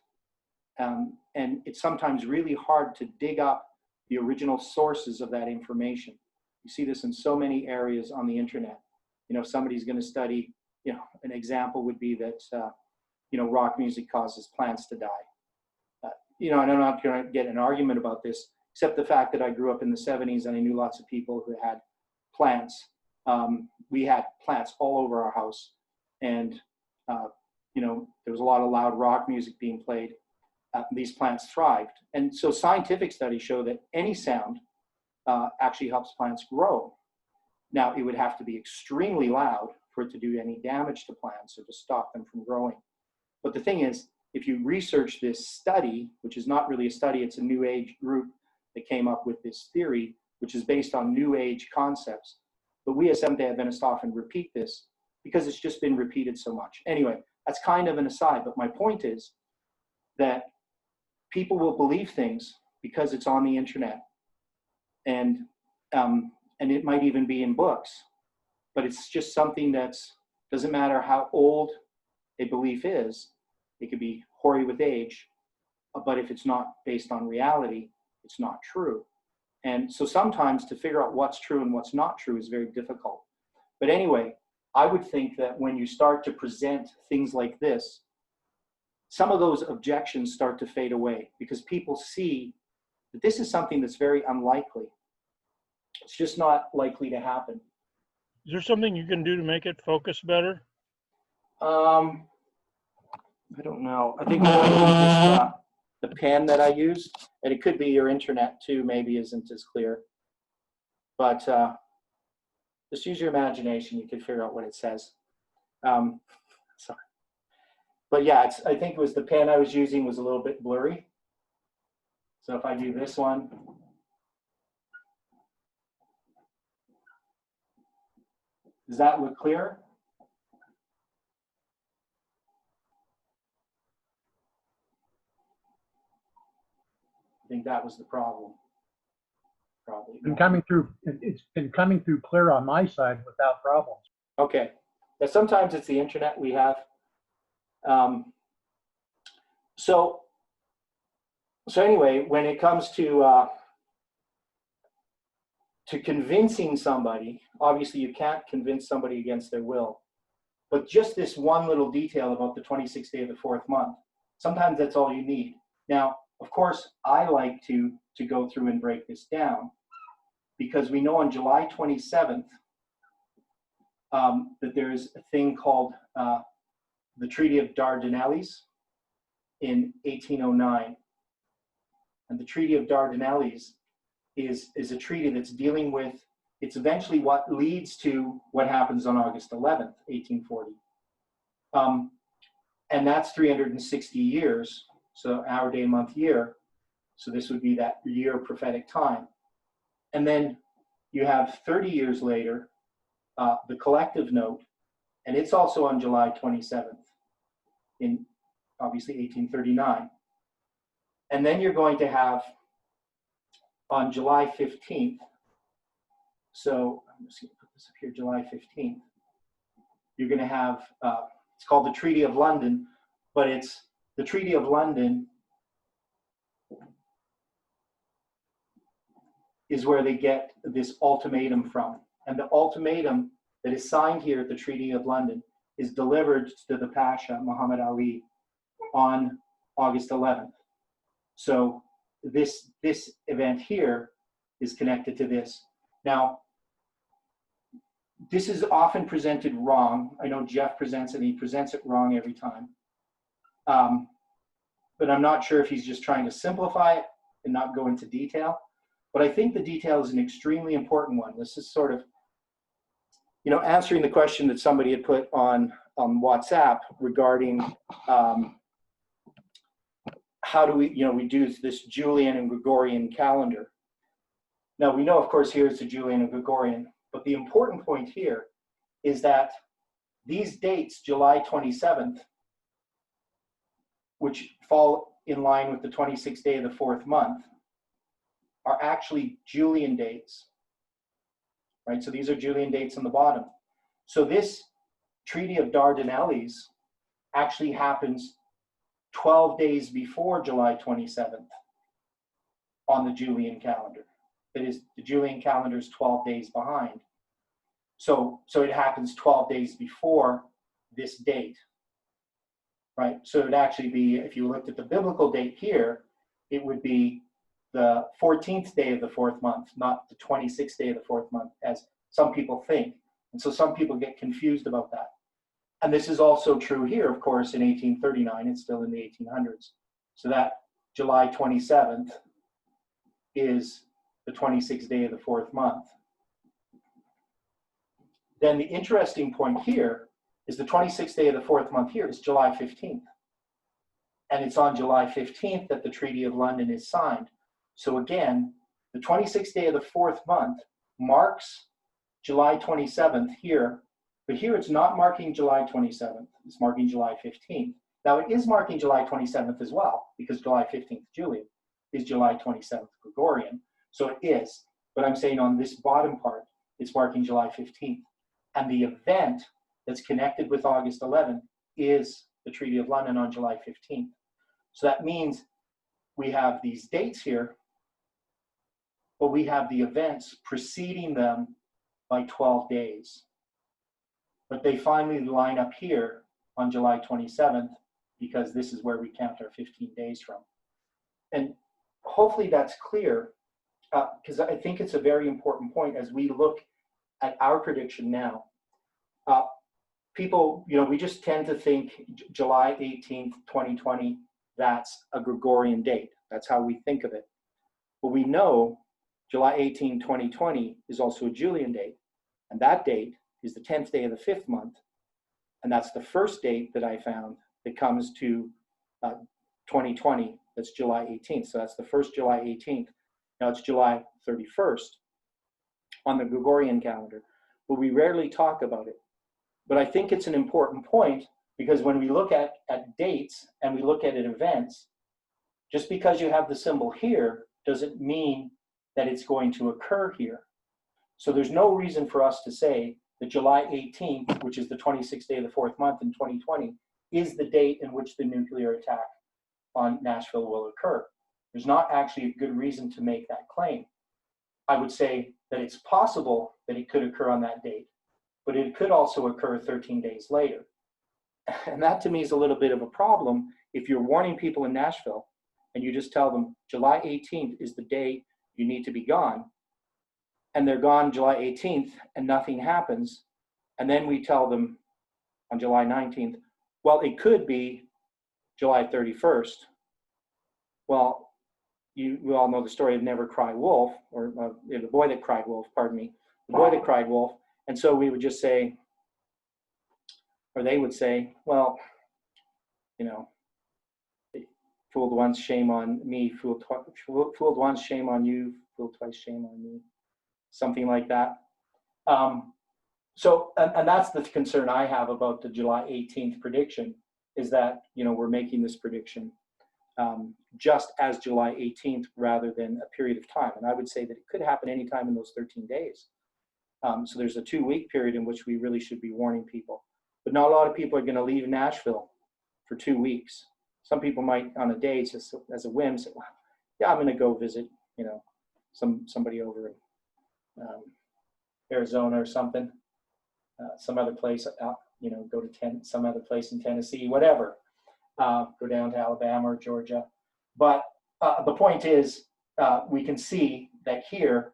S1: And it's sometimes really hard to dig up the original sources of that information. You see this in so many areas on the internet. You know, somebody's going to study, you know, an example would be that, you know, rock music causes plants to die. You know, and I'm not going to get an argument about this, except the fact that I grew up in the 70s and I knew lots of people who had plants. We had plants all over our house, and, you know, there was a lot of loud rock music being played. These plants thrived. And so scientific studies show that any sound actually helps plants grow. Now, it would have to be extremely loud for it to do any damage to plants or to stop them from growing. But the thing is, if you research this study, which is not really a study, it's a New Age group that came up with this theory, which is based on New Age concepts. But we as Seventh-day Adventists often repeat this because it's just been repeated so much. Anyway, that's kind of an aside, but my point is that people will believe things because it's on the internet, and it might even be in books, but it's just something that's, doesn't matter how old a belief is, it could be hoary with age, but if it's not based on reality, it's not true. And so sometimes to figure out what's true and what's not true is very difficult. But anyway, I would think that when you start to present things like this, some of those objections start to fade away because people see that this is something that's very unlikely. It's just not likely to happen.
S2: Is there something you can do to make it focus better?
S1: I don't know. I think just, the pen that I use, and it could be your internet too, maybe isn't as clear. But just use your imagination. You can figure out what it says. Sorry. But yeah, I think it was the pen I was using was a little bit blurry. So if I do this one, does that look clear? I think that was the problem. Probably.
S3: Been coming through. It's been coming through clear on my side without problems.
S1: Okay. Now, sometimes it's the internet we have. So anyway, when it comes to convincing somebody, obviously you can't convince somebody against their will. But just this one little detail about the 26th day of the fourth month, sometimes that's all you need. Now, of course, I like to go through and break this down because we know on July 27th that there's a thing called the Treaty of Dardanelles in 1809. And the Treaty of Dardanelles is a treaty that's dealing with, it's eventually what leads to what happens on August 11th, 1840. And that's 360 years, so hour, day, month, year. So this would be that year of prophetic time. And then you have 30 years later, the collective note, and it's also on July 27th in obviously 1839. And then you're going to have on July 15th, so I'm just going to put this up here, July 15th, you're going to have, it's called the Treaty of London, but it's the Treaty of London is where they get this ultimatum from. And the ultimatum that is signed here at the Treaty of London is delivered to the Pasha, Muhammad Ali, on August 11th. So this event here is connected to this. Now, this is often presented wrong. I know Jeff presents it, he presents it wrong every time. But I'm not sure if he's just trying to simplify it and not go into detail. But I think the detail is an extremely important one. This is sort of, answering the question that somebody had put on WhatsApp regarding how do we do this Julian and Gregorian calendar. Now we know, of course, here it's the Julian and Gregorian, but the important point here is that these dates, July 27th, which fall in line with the 26th day of the fourth month, are actually Julian dates, right? So these are Julian dates on the bottom. So this Treaty of Dardanelles actually happens 12 days before July 27th on the Julian calendar. That is, the Julian calendar is 12 days behind. So it happens 12 days before this date, right? So it would actually be, if you looked at the biblical date here, it would be the 14th day of the fourth month, not the 26th day of the fourth month, as some people think. And so some people get confused about that. And this is also true here, of course, in 1839. It's still in the 1800s. So that July 27th is the 26th day of the fourth month. Then the interesting point here is the 26th day of the fourth month here is July 15th. And it's on July 15th that the Treaty of London is signed. So again, the 26th day of the fourth month marks July 27th here, but here it's not marking July 27th, it's marking July 15th. Now it is marking July 27th as well, because July 15th Julian is July 27th Gregorian, so it is, but I'm saying on this bottom part, it's marking July 15th. And the event that's connected with August 11th is the Treaty of London on July 15th. So that means we have these dates here, but we have the events preceding them by 12 days. But they finally line up here on July 27th because this is where we count our 15 days from. And hopefully that's clear, because I think it's a very important point as we look at our prediction now. People, we just tend to think July 18th, 2020, that's a Gregorian date. That's how we think of it. But we know July 18, 2020 is also a Julian date. And that date is the 10th day of the fifth month. And that's the first date that I found that comes to 2020. That's July 18th. So that's the first July 18th. Now it's July 31st on the Gregorian calendar. But we rarely talk about it. But I think it's an important point because when we look at dates and we look at events, just because you have the symbol here doesn't mean that it's going to occur here. So there's no reason for us to say that July 18th, which is the 26th day of the fourth month in 2020, is the date in which the nuclear attack on Nashville will occur. There's not actually a good reason to make that claim. I would say that it's possible that it could occur on that date, but it could also occur 13 days later. And that to me is a little bit of a problem if you're warning people in Nashville and you just tell them July 18th is the day you need to be gone, and they're gone July 18th and nothing happens, and then we tell them on July 19th, well, it could be July 31st. Well, we all know the story of Never Cry Wolf, or the boy that cried wolf, pardon me, the boy that cried wolf. And so we would just say, or they would say, well, fooled once, shame on me, fooled once, shame on you, fooled twice, shame on me, something like that. So that's the concern I have about the July 18th prediction, is that, we're making this prediction just as July 18th rather than a period of time. And I would say that it could happen anytime in those 13 days. So there's a 2-week period in which we really should be warning people. But not a lot of people are going to leave Nashville for 2 weeks. Some people might, on a day, just as a whim, say, well, yeah, I'm going to go visit, somebody over in Arizona or something, some other place, go to some other place in Tennessee, whatever. Go down to Alabama or Georgia. But the point is, we can see that here,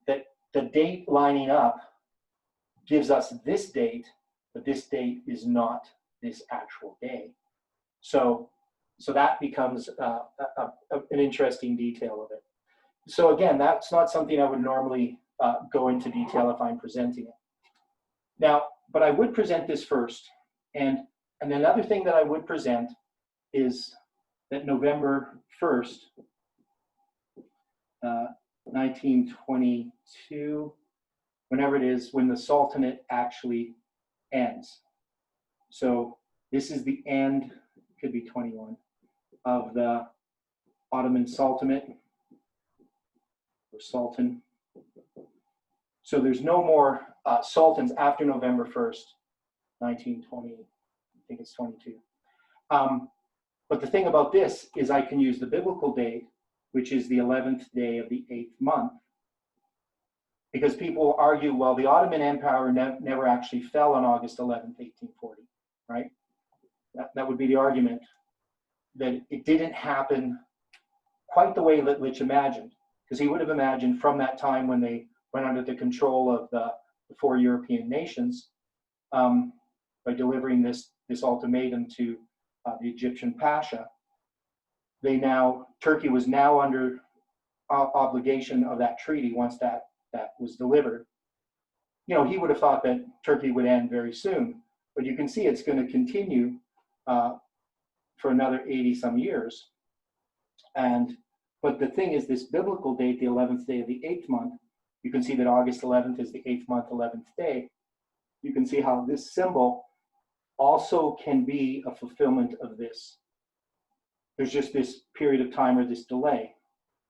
S1: that the date lining up gives us this date, but this date is not this actual day. So that becomes an interesting detail of it. So again, that's not something I would normally go into detail if I'm presenting it. Now, but I would present this first. And another thing that I would present is that November 1st, 1922, whenever it is, when the Sultanate actually ends. So this is the end, could be 21, of the Ottoman Sultanate, or Sultan. So there's no more sultans after November 1st, 1920, I think it's 22. But the thing about this is I can use the biblical date, which is the 11th day of the 8th month, because people argue, well, the Ottoman Empire never actually fell on August 11th, 1840, right? That would be the argument, that it didn't happen quite the way Littlich imagined, because he would have imagined from that time when they went under the control of the 4 European nations, by delivering this ultimatum to the Egyptian Pasha, Turkey was now under obligation of that treaty once that was delivered. You know, he would have thought that Turkey would end very soon, but you can see it's going to continue for another 80 some years. But the thing is, this biblical date, the 11th day of the 8th month, you can see that August 11th is the 8th month, 11th day. You can see how this symbol also can be a fulfillment of this. There's just this period of time or this delay.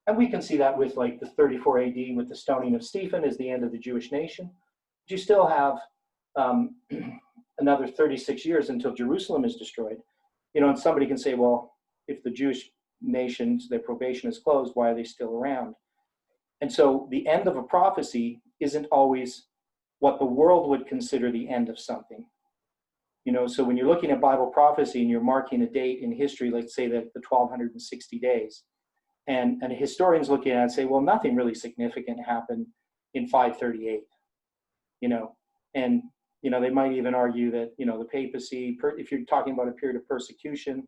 S1: And we can see that with like the 34 AD with the stoning of Stephen as the end of the Jewish nation. But you still have another 36 years until Jerusalem is destroyed. You know, and somebody can say, well, if the Jewish nations, their probation is closed, why are they still around? And so the end of a prophecy isn't always what the world would consider the end of something. You know, so when you're looking at Bible prophecy and you're marking a date in history, let's say that the 1260 days, and historians looking at it and say, well, nothing really significant happened in 538, you know, and, you know, they might even argue that, you know, the papacy, if you're talking about a period of persecution,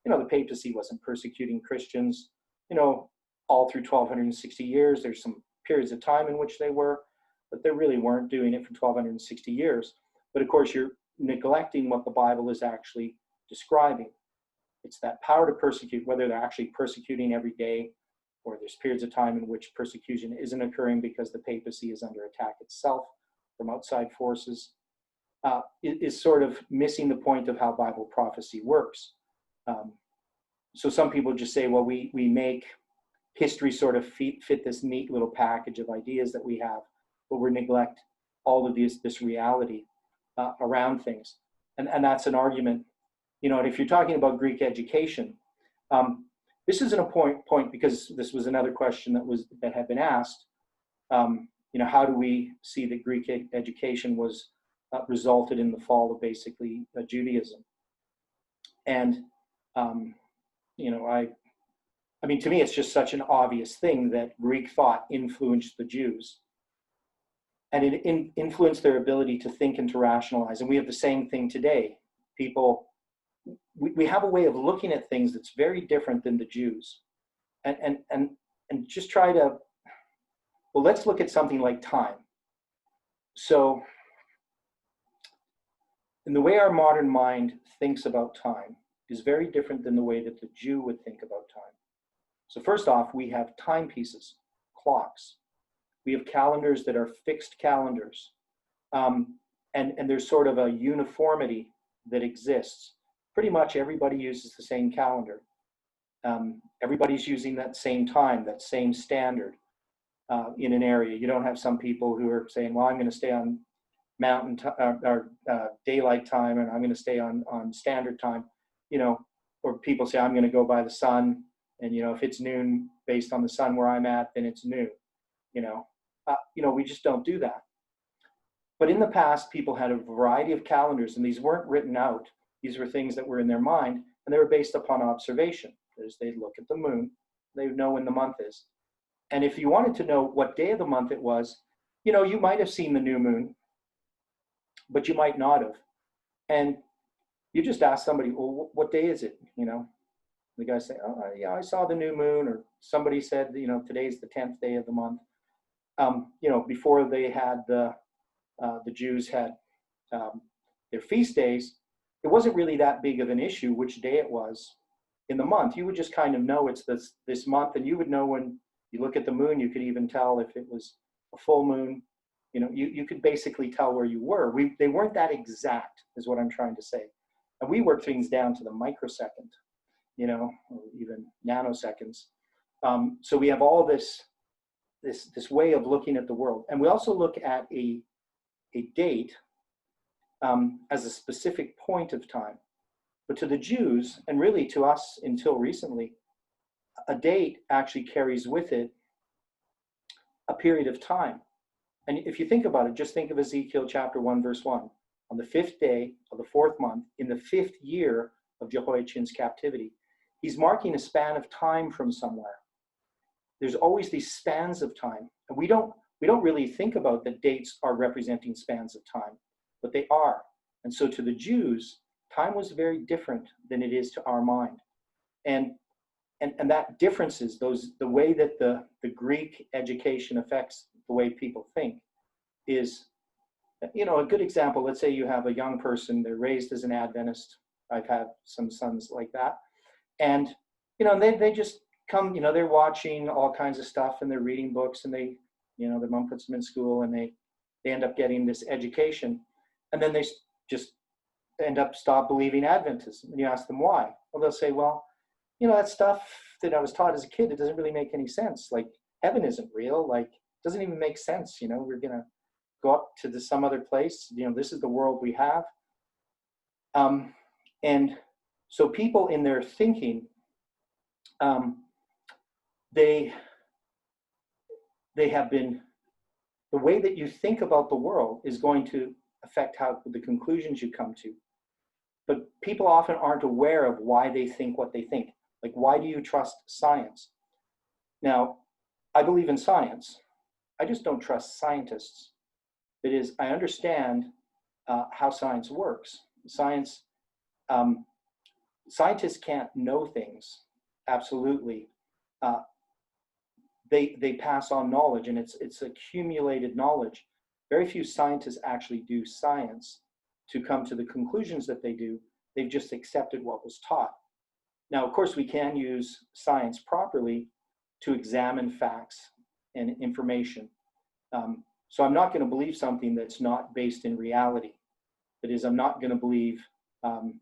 S1: you know, the papacy wasn't persecuting Christians, you know, all through 1260 years. There's some periods of time in which they were, but they really weren't doing it for 1260 years. But of course, you're neglecting what the Bible is actually describing. It's that power to persecute, whether they're actually persecuting every day, or there's periods of time in which persecution isn't occurring because the papacy is under attack itself from outside forces, is sort of missing the point of how Bible prophecy works. So some people just say, well, we make history sort of fit this neat little package of ideas that we have, but we neglect all of this reality around things. And that's an argument, you know, and if you're talking about Greek education, this isn't a point because this was another question that had been asked. You know, how do we see that Greek education was resulted in the fall of basically Judaism? And you know, I mean, to me, it's just such an obvious thing that Greek thought influenced the Jews, and it influenced their ability to think and to rationalize. And we have the same thing today. People, we have a way of looking at things that's very different than the Jews, and just try to, well, let's look at something like time. So, in the way our modern mind thinks about time is very different than the way that the Jew would think about time. So first off, we have timepieces, clocks. We have calendars that are fixed calendars. And there's sort of a uniformity that exists. Pretty much everybody uses the same calendar. Everybody's using that same time, that same standard in an area. You don't have some people who are saying, well, I'm going to stay on daylight time, and I'm going to stay on standard time, you know, or people say, I'm going to go by the sun, and, you know, if it's noon based on the sun where I'm at, then it's noon, you know. We just don't do that. But in the past, people had a variety of calendars, and these weren't written out. These were things that were in their mind, and they were based upon observation. As they'd look at the moon, they would know when the month is. And if you wanted to know what day of the month it was, you know, you might have seen the new moon, but you might not have. And you just ask somebody, well, what day is it? You know, the guy say, oh, yeah, I saw the new moon, or somebody said, you know, today's the 10th day of the month. You know, before they had the Jews had their feast days, it wasn't really that big of an issue which day it was in the month. You would just kind of know it's this month, and you would know when you look at the moon. You could even tell if it was a full moon. You know, you could basically tell where you were. They weren't that exact, is what I'm trying to say. And we work things down to the microsecond, you know, or even nanoseconds. So we have all this way of looking at the world, and we also look at a date as a specific point of time. But to the Jews, and really to us until recently, a date actually carries with it a period of time. And if you think about it, just think of Ezekiel chapter 1, verse 1. On the 5th day of the 4th month, in the 5th year of Jehoiachin's captivity, he's marking a span of time from somewhere. There's always these spans of time. And we don't really think about that dates are representing spans of time, but they are. And so to the Jews, time was very different than it is to our mind. And that differences, the way that the Greek education affects the way people think is, you know, a good example. Let's say you have a young person, they're raised as an Adventist. I've had some sons like that. And, you know, they just come, you know, they're watching all kinds of stuff and they're reading books, and they, you know, their mom puts them in school, and they end up getting this education. And then they just end up stop believing Adventism. And you ask them why. Well, they'll say, well, you know, that stuff that I was taught as a kid, it doesn't really make any sense. Like, heaven isn't real. Like, it doesn't even make sense. You know, we're going to go up to some other place. You know, this is the world we have. And so people in their thinking, they have been, the way that you think about the world is going to affect how the conclusions you come to. But people often aren't aware of why they think what they think. Like, why do you trust science? Now, I believe in science. I just don't trust scientists. That is, I understand how science works. Scientists can't know things, absolutely. They pass on knowledge, and it's accumulated knowledge. Very few scientists actually do science to come to the conclusions that they do. They've just accepted what was taught. Now, of course, we can use science properly to examine facts and information. So I'm not going to believe something that's not based in reality. That is, I'm not going to believe, and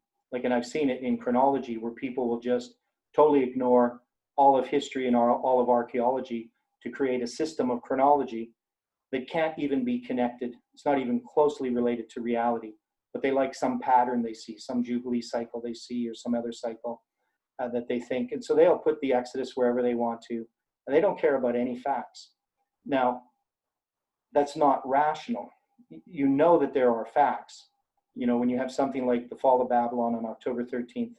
S1: I've seen it in chronology, where people will just totally ignore all of history and all of archaeology to create a system of chronology that can't even be connected. It's not even closely related to reality, but they like some pattern they see, some Jubilee cycle they see, or some other cycle that they think. And so they'll put the Exodus wherever they want to, and they don't care about any facts. Now, that's not rational. You know that there are facts. You know, when you have something like the fall of Babylon on October 13th,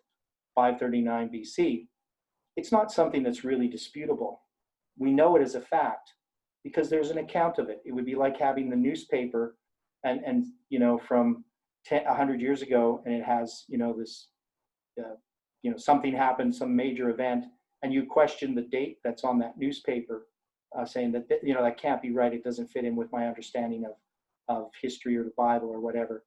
S1: 539 BC, it's not something that's really disputable. We know it as a fact because there's an account of it. It would be like having the newspaper and you know, from 100 years ago, and it has, you know, this, you know, something happened, some major event, and you question the date that's on that newspaper, saying that, you know, that can't be right. It doesn't fit in with my understanding of history or the Bible or whatever.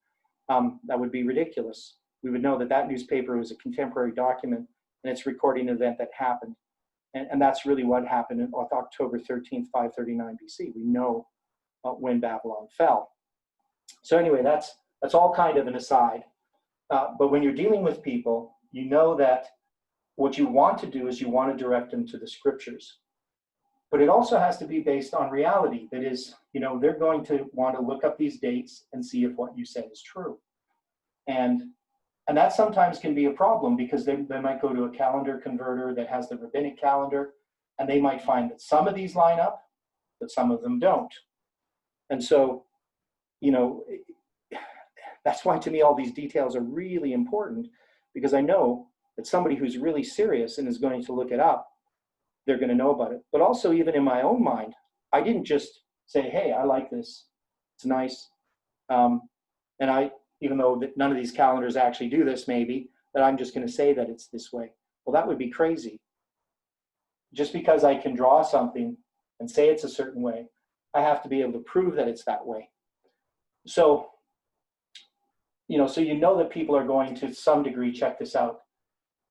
S1: That would be ridiculous. We would know that that newspaper was a contemporary document, and it's recording an event that happened. And that's really what happened on October 13th, 539 BC. We know when Babylon fell. So anyway, that's all kind of an aside. But when you're dealing with people, you know that what you want to do is you want to direct them to the scriptures. But it also has to be based on reality. That is, you know, they're going to want to look up these dates and see if what you said is true. And that sometimes can be a problem, because they might go to a calendar converter that has the rabbinic calendar, and they might find that some of these line up, but some of them don't. And so, you know, that's why to me all these details are really important, because I know that somebody who's really serious and is going to look it up, they're going to know about it. But also, even in my own mind, I didn't just say, hey, I like this, it's nice. And even though that none of these calendars actually do this, maybe, that I'm just going to say that it's this way. Well, that would be crazy. Just because I can draw something and say it's a certain way, I have to be able to prove that it's that way. So, so that people are going to some degree check this out.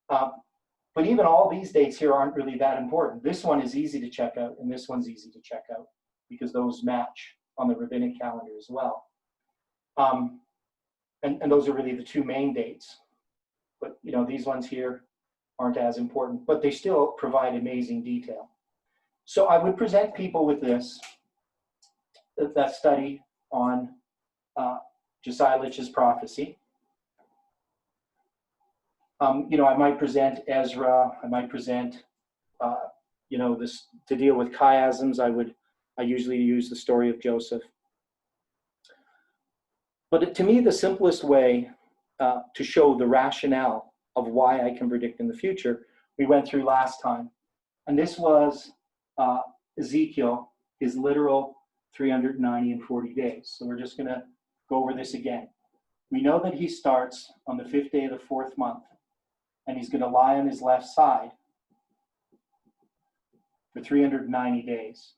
S1: But even all these dates here aren't really that important. This one is easy to check out, and this one's easy to check out because those match on the rabbinic calendar as well. And those are really the two main dates. But these ones here aren't as important, but they still provide amazing detail. So I would present people with that study on Josiah Litch's prophecy. I might present Ezra. I might present, this to deal with chiasms. I usually use the story of Joseph. But to me, the simplest way to show the rationale of why I can predict in the future, we went through last time. And this was Ezekiel, his literal 390 and 40 days. So we're just going to go over this again. We know that he starts on the 5th day of the 4th month, and he's going to lie on his left side for 390 days.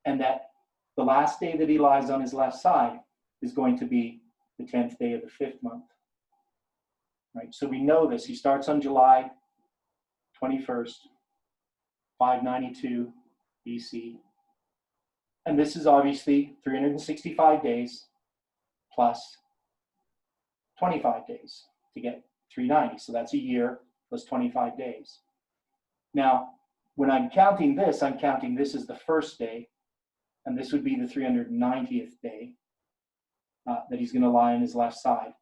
S1: And that the last day that he lies on his left side is going to be the 10th day of the 5th month. Right? So we know this. He starts on July 21st, 592 BC. And this is obviously 365 days plus 25 days to get 390. So that's a year plus 25 days. Now, when I'm counting this as the first day, and this would be the 390th day that he's going to lie on his left side.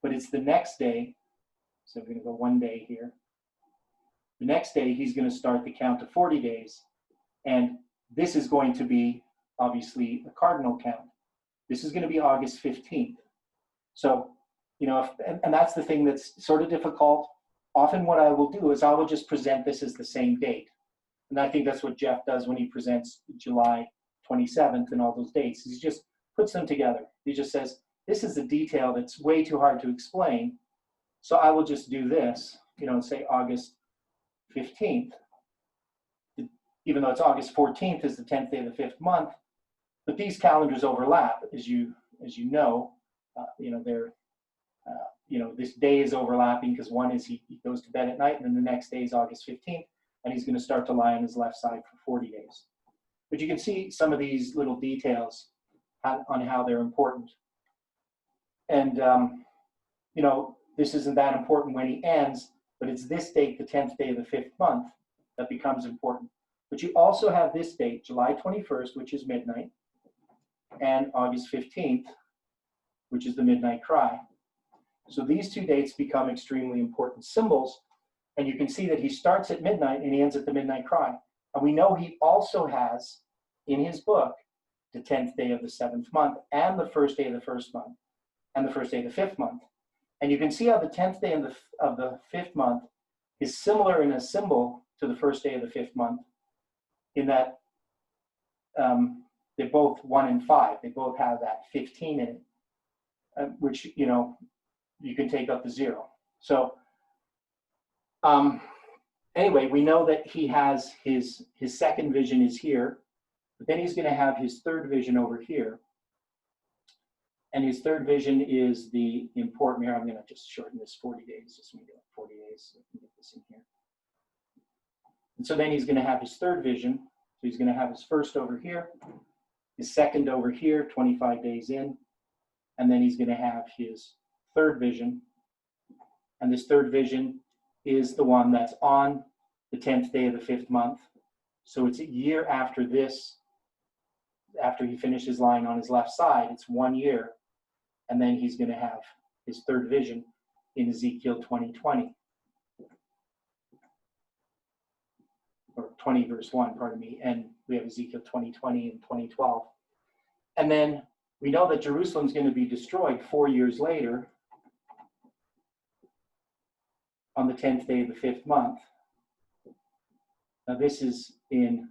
S1: But it's the next day, so we're going to go one day here. The next day, he's going to start the count to 40 days. And this is going to be, obviously, a cardinal count. This is going to be August 15th. So, and that's the thing that's sort of difficult. Often what I will do is I will just present this as the same date. And I think that's what Jeff does when he presents July 27th and all those dates. He just puts them together. He just says, this is a detail that's way too hard to explain. So I will just do this, and say August 15th, even though it's August 14th is the 10th day of the 5th month. But these calendars overlap, as you know. This day is overlapping because one is he goes to bed at night, and then the next day is August 15th, and he's going to start to lie on his left side for 40 days. But you can see some of these little details on how they're important. And, this isn't that important when he ends, but it's this date, the 10th day of the 5th month, that becomes important. But you also have this date, July 21st, which is midnight, and August 15th, which is the midnight cry. So these two dates become extremely important symbols. And you can see that he starts at midnight and he ends at the midnight cry. And we know he also has in his book the 10th day of the 7th month and the first day of the 1st month and the first day of the 5th month. And you can see how the 10th day of the 5th month is similar in a symbol to the first day of the 5th month in that they're both 1 and 5. They both have that 15 in it, which, you can take out the 0. So anyway, we know that he has his second vision is here, but then he's going to have his third vision over here. And his third vision is the important here. I'm going to just shorten this 40 days, just make it 40 days so I can get this in here. And so then he's going to have his third vision. So he's going to have his first over here, his second over here, 25 days in, and then he's going to have his third vision. And this third vision is the one that's on the 10th day of the 5th month. So it's a year after this, after he finishes lying on his left side, it's 1 year. And then he's going to have his third vision in Ezekiel 20:20. Or 20 verse 1, pardon me. And we have Ezekiel 20:20 and 20:12. And then we know that Jerusalem's going to be destroyed 4 years later on the 10th day of the 5th month. Now this is in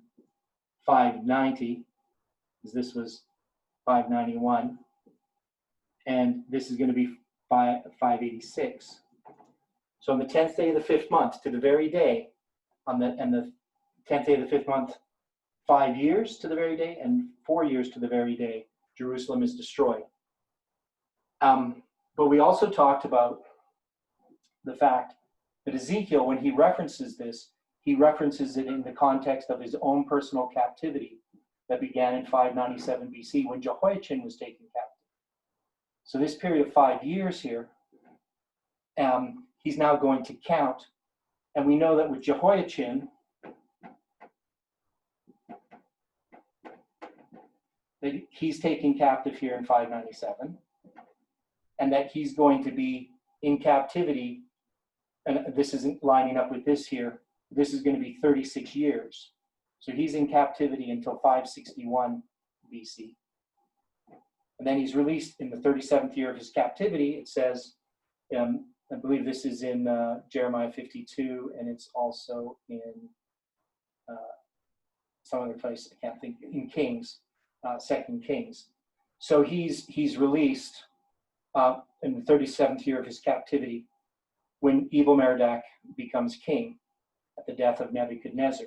S1: 590, because this was 591. And this is going to be 586. So on the 10th day of the 5th month, to the very day, and the 10th day of the 5th month, 5 years to the very day, and 4 years to the very day, Jerusalem is destroyed. But we also talked about the fact that Ezekiel, when he references this, he references it in the context of his own personal captivity that began in 597 BC when Jehoiachin was taken captive. So this period of 5 years here, he's now going to count. And we know that with Jehoiachin, that he's taken captive here in 597, and that he's going to be in captivity, and this isn't lining up with this here, this is going to be 36 years. So he's in captivity until 561 BC. And then he's released in the 37th year of his captivity. It says, I believe this is in Jeremiah 52, and it's also in some other place, I can't think, in Kings, 2 Kings. So he's released in the 37th year of his captivity when Evil-Merodach becomes king at the death of Nebuchadnezzar.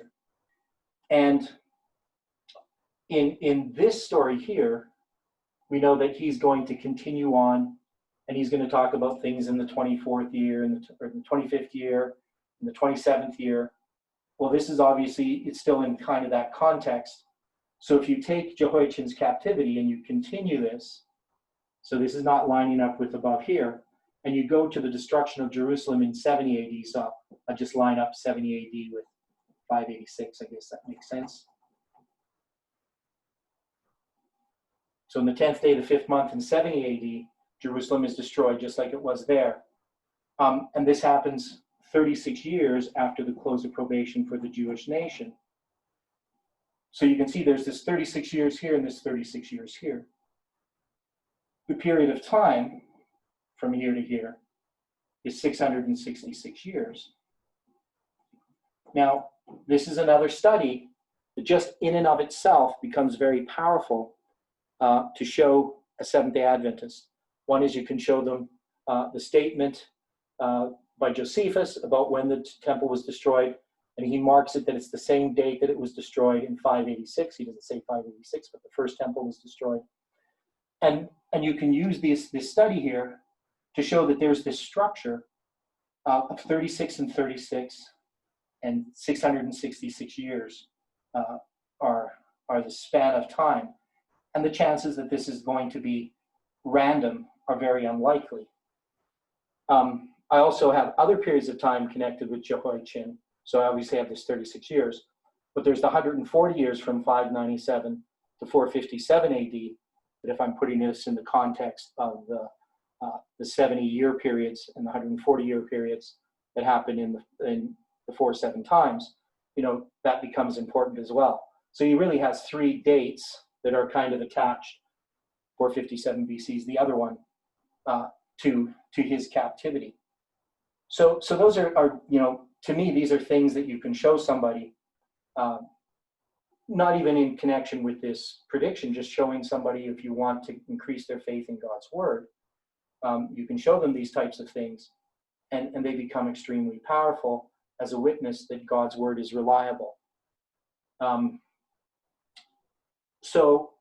S1: And in this story here, we know that he's going to continue on, and he's going to talk about things in the 24th year, or the 25th year, in the 27th year. Well, this is obviously, it's still in kind of that context. So if you take Jehoiachin's captivity and you continue this, so this is not lining up with above here, and you go to the destruction of Jerusalem in 70 AD, so I just line up 70 AD with 586, I guess that makes sense. So in the 10th day of the 5th month in 70 AD, Jerusalem is destroyed just like it was there. And this happens 36 years after the close of probation for the Jewish nation. So you can see there's this 36 years here and this 36 years here. The period of time from here to here is 666 years. Now, this is another study that just in and of itself becomes very powerful to show a Seventh-day Adventist. One is you can show them the statement by Josephus about when the temple was destroyed, and he marks it that it's the same date that it was destroyed in 586. He doesn't say 586, but the first temple was destroyed. And you can use this study here to show that there's this structure of 36 and 36 and 666 years are the span of time. And the chances that this is going to be random are very unlikely. I also have other periods of time connected with Jehoiachin. So I obviously have this 36 years, but there's the 140 years from 597 to 457 AD, that if I'm putting this in the context of the 70-year periods and the 140-year periods that happen in the 4-7 times, that becomes important as well. So he really has 3 dates that are kind of attached. 457 BC is the other one, to his captivity. So those are to me, these are things that you can show somebody, not even in connection with this prediction, just showing somebody, if you want to increase their faith in God's word, you can show them these types of things, and they become extremely powerful as a witness that God's word is reliable. So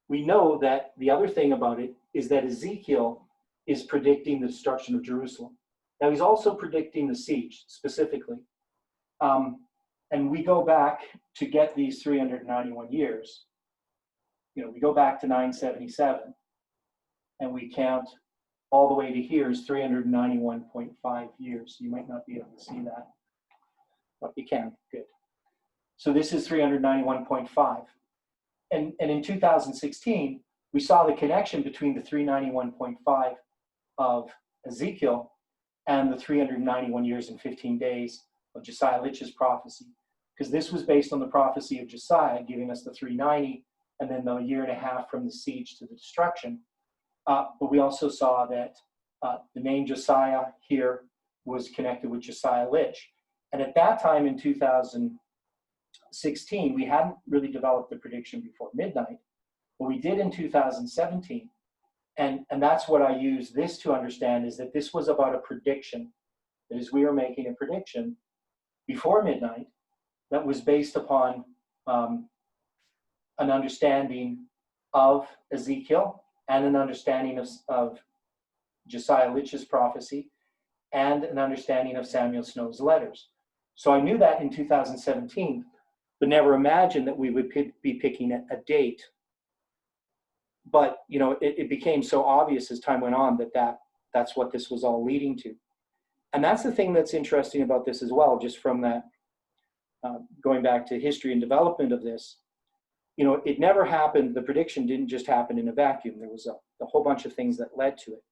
S1: we know that the other thing about it is that Ezekiel is predicting the destruction of Jerusalem. Now, he's also predicting the siege specifically. And we go back to get these 391 years. We go back to 977, and we count all the way to here is 391.5 years. You might not be able to see that, but you can. Good. So this is 391.5. And in 2016, we saw the connection between the 391.5 of Ezekiel and the 391 years and 15 days of Josiah Litch's prophecy, because this was based on the prophecy of Josiah, giving us the 390, and then the year and a half from the siege to the destruction. But we also saw that the name Josiah here was connected with Josiah Litch. And at that time in 2016, 2016, we hadn't really developed the prediction before midnight, but we did in 2017. And that's what I use this to understand, is that this was about a prediction. That is, we were making a prediction before midnight that was based upon an understanding of Ezekiel and an understanding of Josiah Litch's prophecy and an understanding of Samuel Snow's letters. So I knew that in 2017, but never imagined that we would be picking a date. But, you know, it became so obvious as time went on that's what this was all leading to. And that's the thing that's interesting about this as well, just from that, going back to history and development of this. You know, it never happened, the prediction didn't just happen in a vacuum. There was a whole bunch of things that led to it.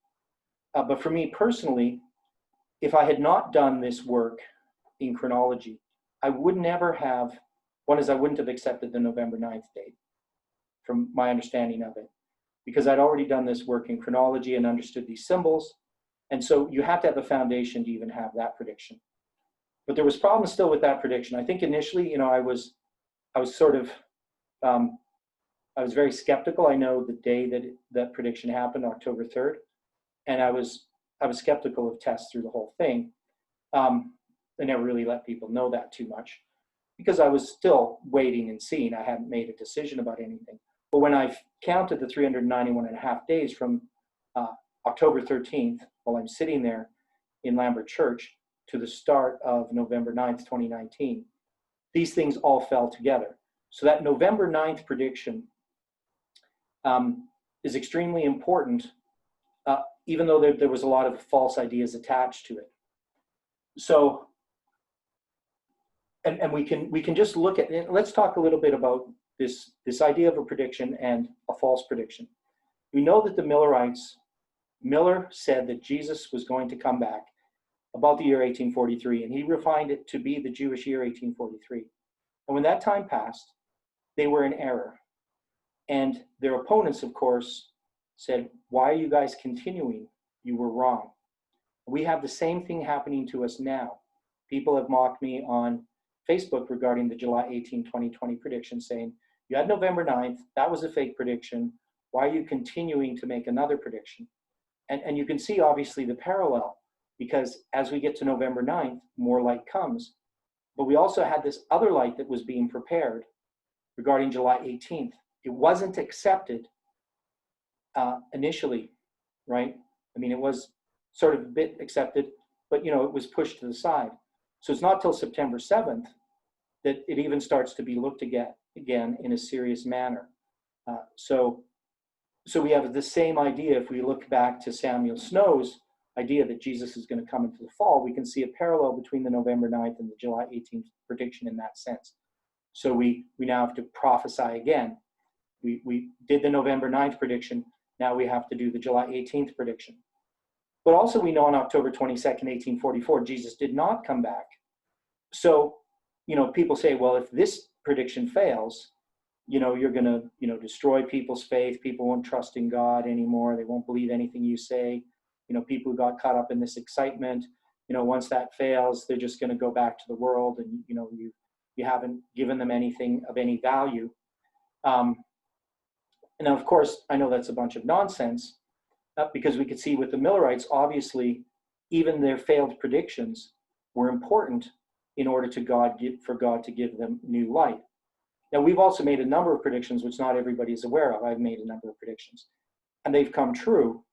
S1: But for me personally, if I had not done this work in chronology, I would never have, one is I wouldn't have accepted the November 9th date, from my understanding of it, because I'd already done this work in chronology and understood these symbols. And so you have to have a foundation to even have that prediction. But there was problems still with that prediction. I think initially, you know, I was sort of, I was very skeptical. I know the day that prediction happened, October 3rd, and I was skeptical of tests through the whole thing. I never really let people know that too much because I was still waiting and seeing. I hadn't made a decision about anything. But when I counted the 391 and a half days from October 13th, while I'm sitting there in Lambert Church, to the start of November 9th, 2019, these things all fell together. So that November 9th prediction is extremely important, even though there was a lot of false ideas attached to it. So, and we can just look at it. Let's talk a little bit about this idea of a prediction and a false prediction. We know that the Millerites, Miller said that Jesus was going to come back about the year 1843, and he refined it to be the Jewish year 1843. And when that time passed, they were in error. And their opponents, of course, said, "Why are you guys continuing? You were wrong." We have the same thing happening to us now. People have mocked me on Facebook regarding the July 18, 2020 prediction, saying, "You had November 9th, that was a fake prediction. Why are you continuing to make another prediction?" And you can see, obviously, the parallel, because as we get to November 9th, more light comes. But we also had this other light that was being prepared regarding July 18th. It wasn't accepted initially, right? I mean, it was sort of a bit accepted, but, you know, it was pushed to the side. So it's not till September 7th that it even starts to be looked at again in a serious manner. So we have the same idea. If we look back to Samuel Snow's idea that Jesus is going to come into the fall, we can see a parallel between the November 9th and the July 18th prediction in that sense. So we now have to prophesy again. We did the November 9th prediction. Now we have to do the July 18th prediction. But also we know on October 22nd, 1844, Jesus did not come back. So, you know, people say, well, if this prediction fails, you know, you're going to, you know, destroy people's faith. People won't trust in God anymore. They won't believe anything you say. You know, people who got caught up in this excitement, you know, once that fails, they're just going to go back to the world, and, you know, you haven't given them anything of any value. And of course, I know that's a bunch of nonsense, because we could see with the Millerites, obviously, even their failed predictions were important in order for God to give them new light. Now, we've also made a number of predictions, which not everybody is aware of. I've made a number of predictions, and they've come true,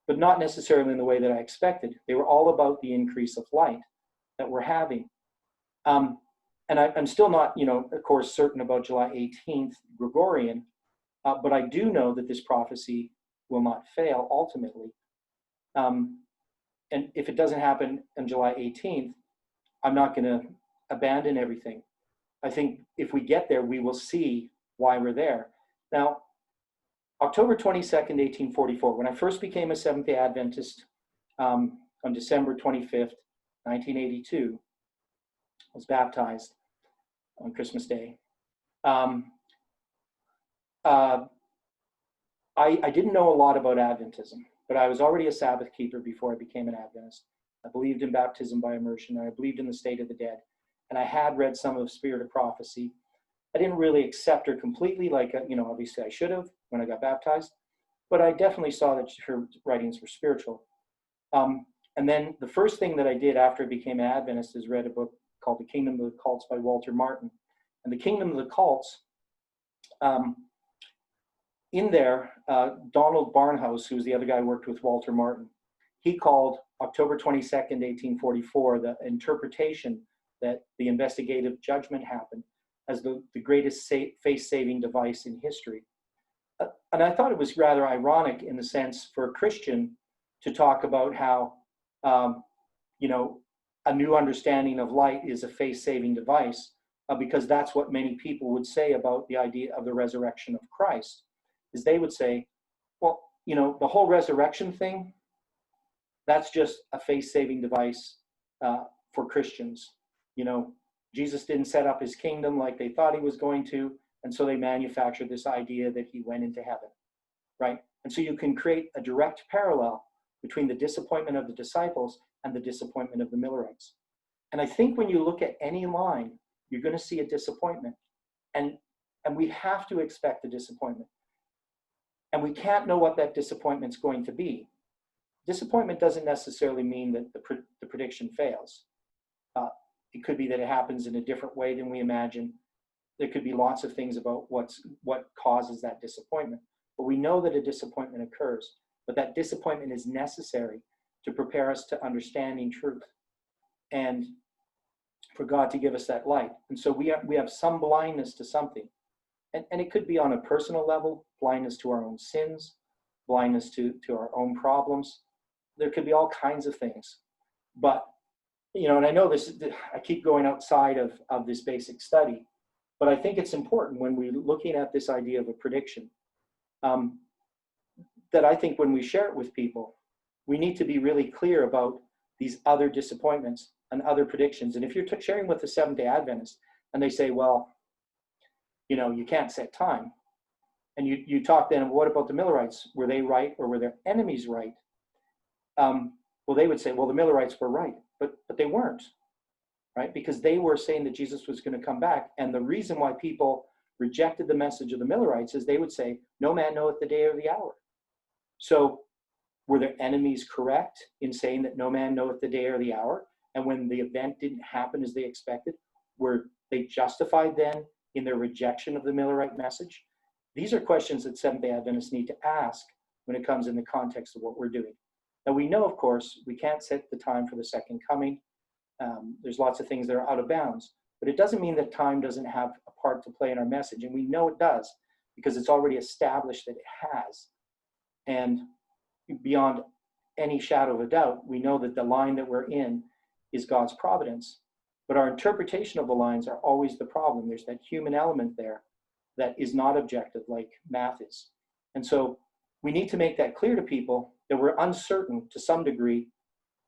S1: but not necessarily in the way that I expected. They were all about the increase of light that we're having. And I'm still not, you know, of course, certain about July 18th Gregorian, but I do know that this prophecy will not fail ultimately. And if it doesn't happen on July 18th, I'm not going to abandon everything. I think if we get there, we will see why we're there. Now, October 22nd, 1844, when I first became a Seventh-day Adventist on December 25th, 1982, I was baptized on Christmas Day. I didn't know a lot about Adventism, but I was already a Sabbath keeper before I became an Adventist. I believed in baptism by immersion, and I believed in the state of the dead. And I had read some of Spirit of Prophecy. I didn't really accept her completely, like, obviously I should have when I got baptized, but I definitely saw that her writings were spiritual. And then the first thing that I did after I became an Adventist is read a book called The Kingdom of the Cults by Walter Martin. And The Kingdom of the Cults, in there, Donald Barnhouse, who was the other guy who worked with Walter Martin, he called October 22nd, 1844, the interpretation that the investigative judgment happened as the greatest faith-saving device in history. And I thought it was rather ironic in the sense for a Christian to talk about how, a new understanding of light is a faith-saving device, because that's what many people would say about the idea of the resurrection of Christ, is they would say, well, the whole resurrection thing, that's just a faith-saving device for Christians. Jesus didn't set up his kingdom like they thought he was going to, and so they manufactured this idea that he went into heaven, right? And so you can create a direct parallel between the disappointment of the disciples and the disappointment of the Millerites. And I think when you look at any line, you're going to see a disappointment. And we have to expect a disappointment. And we can't know what that disappointment's going to be. Disappointment doesn't necessarily mean that the prediction fails. It could be that it happens in a different way than we imagine. There could be lots of things about what causes that disappointment. But we know that a disappointment occurs. But that disappointment is necessary to prepare us to understanding truth and for God to give us that light. And so we have some blindness to something. And it could be on a personal level, blindness to our own sins, blindness to our own problems. There could be all kinds of things. But, and I know I keep going outside of this basic study, but I think it's important when we're looking at this idea of a prediction, that I think when we share it with people, we need to be really clear about these other disappointments and other predictions. And if you're sharing with the Seventh-day Adventists and they say, well, you can't set time, and you talk then, what about the Millerites? Were they right or were their enemies right? Well, they would say, well, the Millerites were right, but they weren't, right? Because they were saying that Jesus was going to come back. And the reason why people rejected the message of the Millerites is they would say, no man knoweth the day or the hour. So were their enemies correct in saying that no man knoweth the day or the hour? And when the event didn't happen as they expected, were they justified then in their rejection of the Millerite message? These are questions that Seventh-day Adventists need to ask when it comes in the context of what we're doing. Now, we know, of course, we can't set the time for the second coming. There's lots of things that are out of bounds, but it doesn't mean that time doesn't have a part to play in our message. And we know it does because it's already established that it has. And beyond any shadow of a doubt, we know that the line that we're in is God's providence. But our interpretation of the lines are always the problem. There's that human element there that is not objective like math is. And so we need to make that clear to people that we're uncertain to some degree.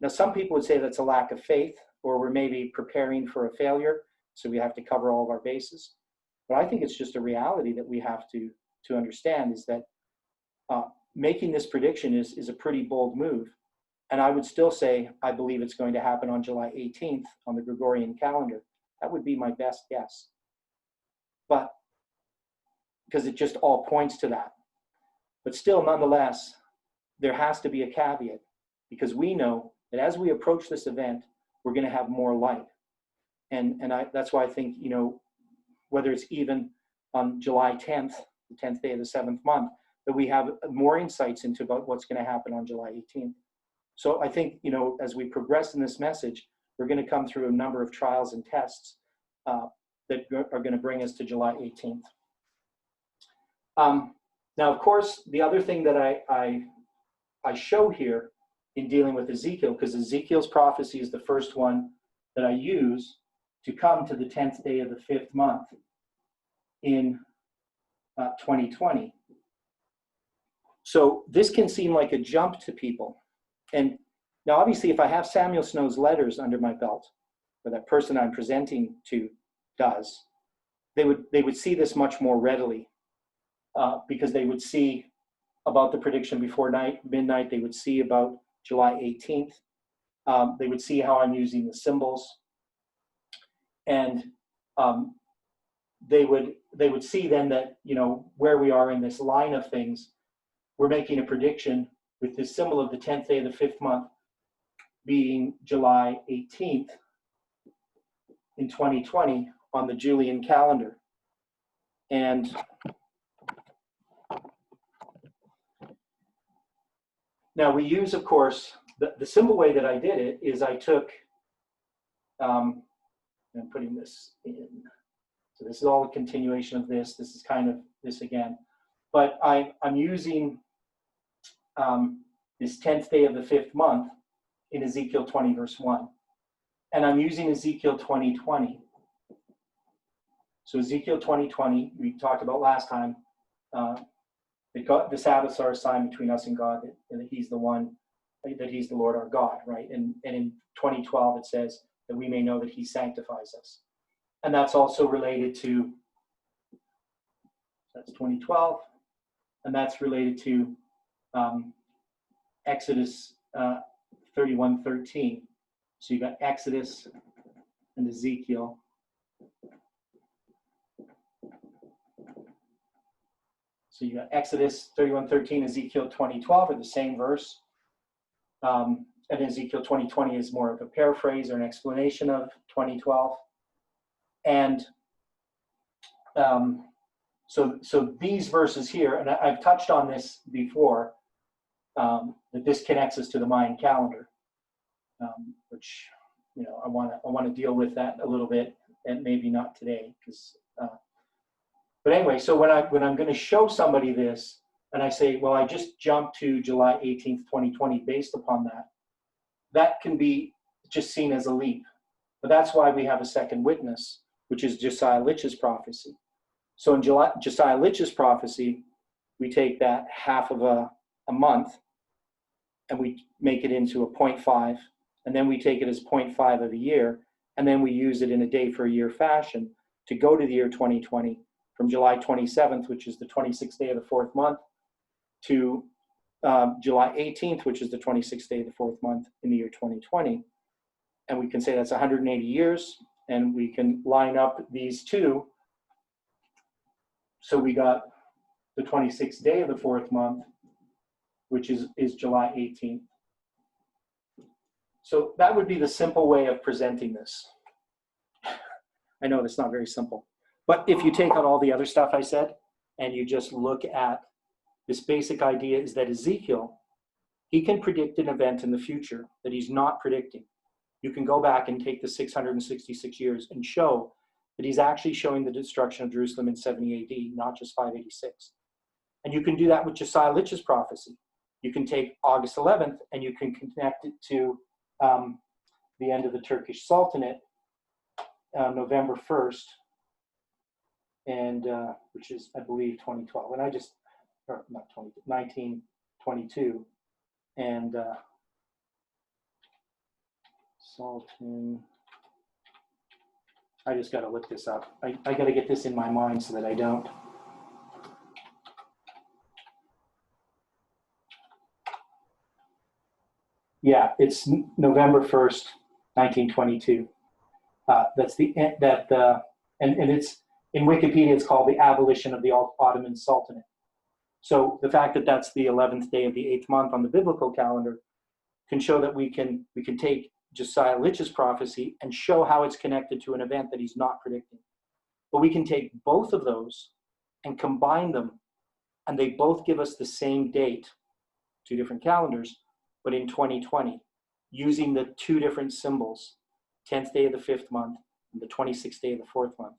S1: Now, some people would say that's a lack of faith, or we're maybe preparing for a failure, so we have to cover all of our bases. But I think it's just a reality that we have to understand, is that making this prediction is a pretty bold move. And I would still say, I believe it's going to happen on July 18th on the Gregorian calendar. That would be my best guess. But because it just all points to that. But still, nonetheless, there has to be a caveat, because we know that as we approach this event, we're going to have more light. And that's why I think, whether it's even on July 10th, the 10th day of the 7th month, that we have more insights into about what's going to happen on July 18th. So I think, as we progress in this message, we're going to come through a number of trials and tests that are going to bring us to July 18th. Now, of course, the other thing that I show here in dealing with Ezekiel, because Ezekiel's prophecy is the first one that I use to come to the 10th day of the 5th month in 2020. So this can seem like a jump to people. And now, obviously, if I have Samuel Snow's letters under my belt, or that person I'm presenting to does, they would see this much more readily, because they would see about the prediction before midnight. They would see about July 18th. They would see how I'm using the symbols. And they would see then that, where we are in this line of things, we're making a prediction with this symbol of the 10th day of the 5th month being July 18th in 2020 on the Julian calendar. And now we use, of course, the simple way that I did it is I took, I'm putting this in. So this is all a continuation of this. This is kind of this again. But I'm using this 10th day of the 5th month in Ezekiel 20, verse 1. And I'm using Ezekiel 20:20. So Ezekiel 20:20, we talked about last time, the Sabbaths are a sign between us and God, that He's the one, that He's the Lord our God, right? And in 20:12 it says that we may know that He sanctifies us. And that's also related to, that's 20:12, and that's related to Exodus 31:13. So you got Exodus and Ezekiel. So you got Exodus 31:13, Ezekiel 20:12 are the same verse. And Ezekiel 20:20 is more of a paraphrase or an explanation of 20:12. And so these verses here, and I've touched on this before, that this connects us to the Mayan calendar, which I want to deal with that a little bit, and maybe not today, because. But anyway, so when I'm going to show somebody this, and I say, well, I just jumped to July 18th, 2020, based upon that, that can be just seen as a leap. But that's why we have a second witness, which is Josiah Litch's prophecy. So in Josiah Litch's prophecy, we take that half of a month, and we make it into a 0.5, and then we take it as 0.5 of a year, and then we use it in a day for a year fashion to go to the year 2020, from July 27th, which is the 26th day of the 4th month, to July 18th, which is the 26th day of the 4th month in the year 2020. And we can say that's 180 years, and we can line up these two. So we got the 26th day of the 4th month, which is July 18th. So that would be the simple way of presenting this. I know that's not very simple. But if you take out all the other stuff I said, and you just look at this basic idea, is that Ezekiel, he can predict an event in the future that he's not predicting. You can go back and take the 666 years and show that he's actually showing the destruction of Jerusalem in 70 AD, not just 586. And you can do that with Josiah Litch's prophecy. You can take August 11th and you can connect it to the end of the Turkish Sultanate, November 1st, and which is, I believe, 2012. And or not 1922. And Sultan, I just got to look this up. I got to get this in my mind so that I don't. Yeah, it's November 1st, 1922. That's and it's in Wikipedia. It's called the abolition of the Ottoman Sultanate. So the fact that that's the 11th day of the 8th month on the biblical calendar can show that we can take Josiah Litch's prophecy and show how it's connected to an event that he's not predicting. But we can take both of those and combine them, and they both give us the same date, two different calendars, but in 2020, using the two different symbols, 10th day of the 5th month and the 26th day of the 4th month.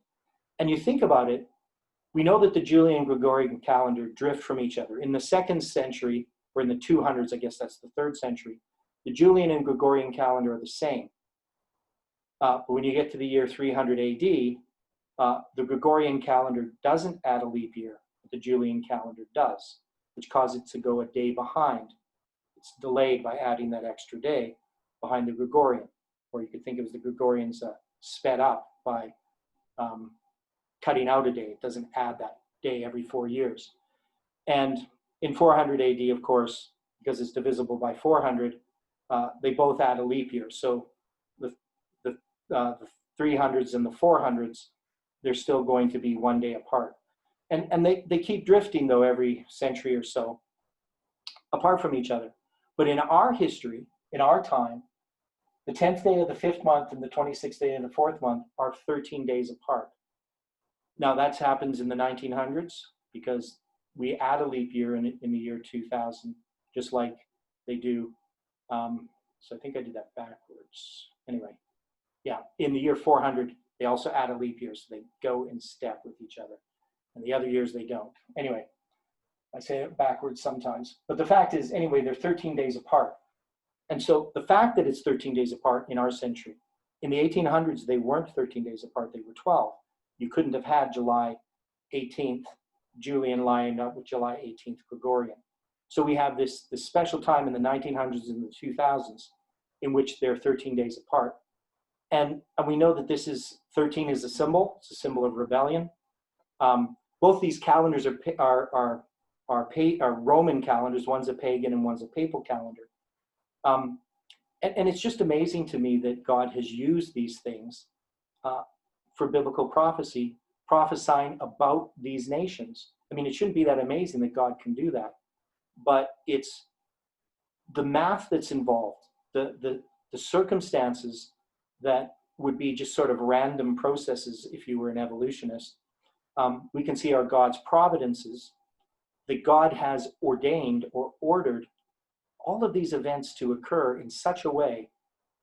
S1: And you think about it, we know that the Julian and Gregorian calendar drift from each other. In the 2nd century, or in the 200s, I guess that's the 3rd century, the Julian and Gregorian calendar are the same. But when you get to the year 300 AD, the Gregorian calendar doesn't add a leap year, but the Julian calendar does, which causes it to go a day behind. It's delayed by adding that extra day behind the Gregorian, or you could think of it as the Gregorians sped up by cutting out a day. It doesn't add that day every 4 years. And in 400 AD, of course, because it's divisible by 400, they both add a leap year. So the 300s and the 400s, they're still going to be 1 day apart. And they keep drifting, though, every century or so apart from each other. But in our history, in our time, the 10th day of the 5th month and the 26th day of the 4th month are 13 days apart. Now, that happens in the 1900s because we add a leap year in the year 2000, just like they do. So I think I did that backwards. Anyway, yeah, in the year 400, they also add a leap year, so they go in step with each other. And the other years, they don't. Anyway, I say it backwards sometimes. But the fact is, anyway, they're 13 days apart. And so the fact that it's 13 days apart in our century, in the 1800s, they weren't 13 days apart, they were 12. You couldn't have had July 18th, Julian lined up with July 18th, Gregorian. So we have this special time in the 1900s and the 2000s in which they're 13 days apart. And we know that this is, 13 is a symbol, it's a symbol of rebellion. Both these calendars are Roman calendars, one's a pagan and one's a papal calendar. And it's just amazing to me that God has used these things for biblical prophecy, prophesying about these nations. I mean, it shouldn't be that amazing that God can do that, but it's the math that's involved, the circumstances that would be just sort of random processes if you were an evolutionist. We can see our God's providences, that God has ordained or ordered all of these events to occur in such a way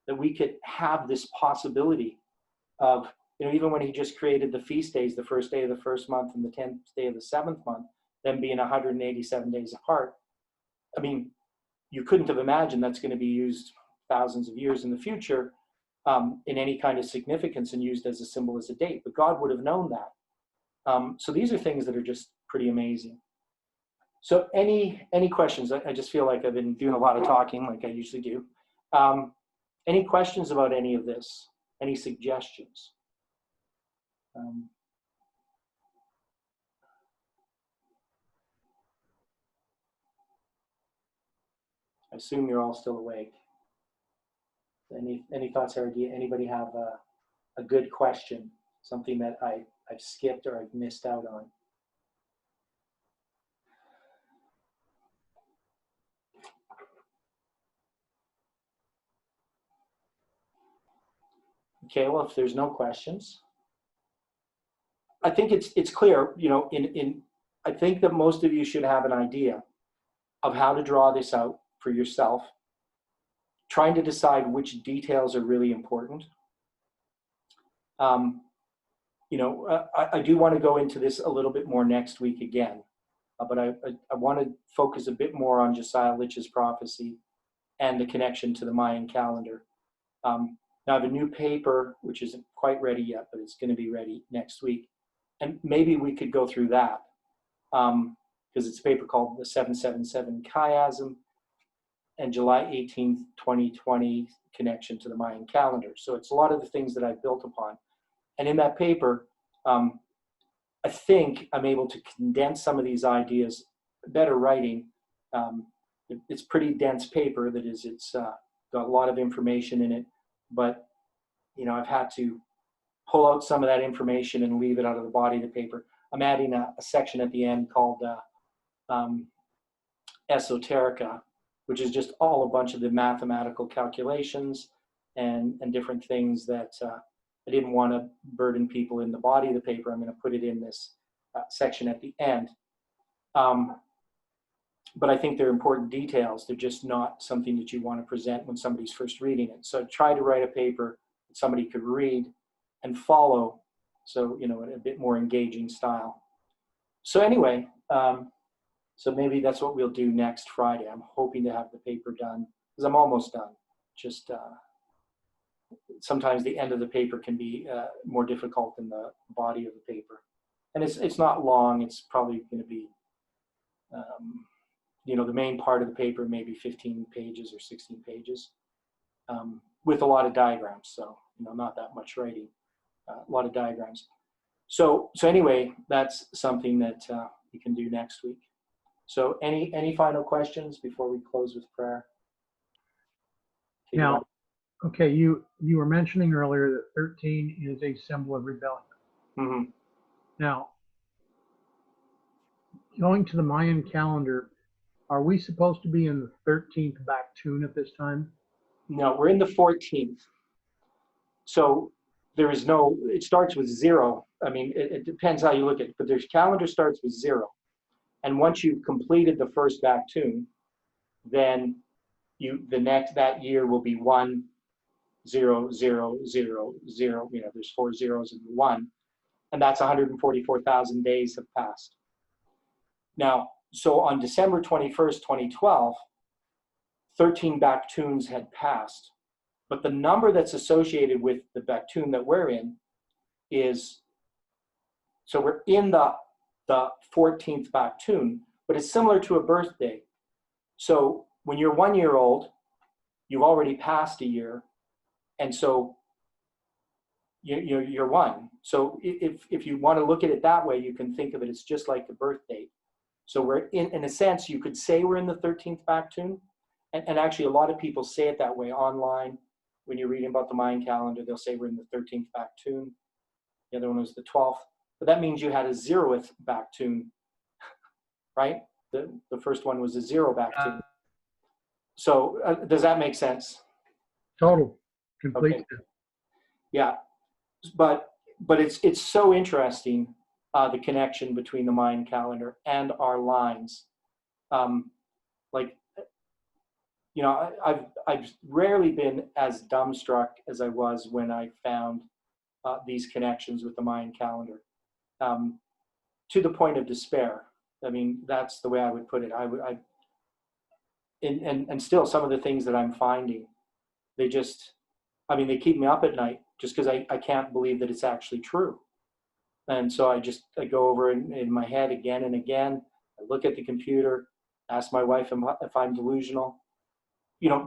S1: that we could have this possibility of, even when he just created the feast days, the first day of the first month and the 10th day of the 7th month, them being 187 days apart. I mean, you couldn't have imagined that's going to be used thousands of years in the future in any kind of significance and used as a symbol, as a date, but God would have known that. So these are things that are just pretty amazing. So any questions? I just feel like I've been doing a lot of talking like I usually do. Any questions about any of this? Any suggestions? I assume you're all still awake. Any thoughts or idea? Anybody have a good question? Something that I've skipped or I've missed out on? Okay, well, if there's no questions, I think it's clear, I think that most of you should have an idea of how to draw this out for yourself, trying to decide which details are really important. I do want to go into this a little bit more next week again, but I want to focus a bit more on Josiah Litch's prophecy and the connection to the Mayan calendar. Now I have a new paper, which isn't quite ready yet, but it's going to be ready next week. And maybe we could go through that because it's a paper called The 777 Chiasm and July 18th, 2020 connection to the Mayan calendar. So it's a lot of the things that I've built upon. And in that paper, I think I'm able to condense some of these ideas, better writing. It's pretty dense paper, that is, it's got a lot of information in it, but I've had to pull out some of that information and leave it out of the body of the paper. I'm adding a section at the end called Esoterica, which is just all a bunch of the mathematical calculations and different things that I didn't want to burden people in the body of the paper. I'm going to put it in this section at the end. But I think they're important details. They're just not something that you want to present when somebody's first reading it. So try to write a paper that somebody could read and follow, so, in a bit more engaging style. So anyway, so maybe that's what we'll do next Friday. I'm hoping to have the paper done, because I'm almost done. Just sometimes the end of the paper can be more difficult than the body of the paper. And it's not long. It's probably going to be, the main part of the paper, maybe 15 pages or 16 pages, with a lot of diagrams. So, not that much writing, a lot of diagrams. So anyway, that's something that we can do next week. So any final questions before we close with prayer?
S3: Now, okay, you were mentioning earlier that 13 is a symbol of rebellion.
S1: Hmm.
S3: Now, going to the Mayan calendar, are we supposed to be in the 13th back tune at this time?
S1: No, we're in the 14th. So there is no, it starts with 0. I mean, it depends how you look at it, but their calendar starts with 0. And once you've completed the first back tune, then that year will be 1, 0, 0, 0, 0. There's 4 zeros and 1, and that's 144,000 days have passed. Now, so on December 21st, 2012, 13 back tunes had passed, but the number that's associated with the back tune that we're in is, so we're in the 14th back tune, but it's similar to a birthday. So when you're 1 year old, you've already passed a year, and so you're 1. So if you want to look at it that way, you can think of it as just like a birth date. So we're in a sense, you could say we're in the 13th back tune, and actually a lot of people say it that way online. When you're reading about the Mayan calendar, they'll say we're in the 13th back tune. The other one was the 12th, but that means you had a 0th back tune, right? The first one was a 0 back tune. So does that make sense?
S3: Total, complete.
S1: Okay. Yeah, but it's so interesting, the connection between the Mayan calendar and our lines. Like, I've rarely been as dumbstruck as I was when I found these connections with the Mayan calendar, to the point of despair. I mean, that's the way I would put it. And still some of the things that I'm finding, they keep me up at night just because I can't believe that it's actually true. And so I go over in my head again and again. I look at the computer, ask my wife if I'm delusional,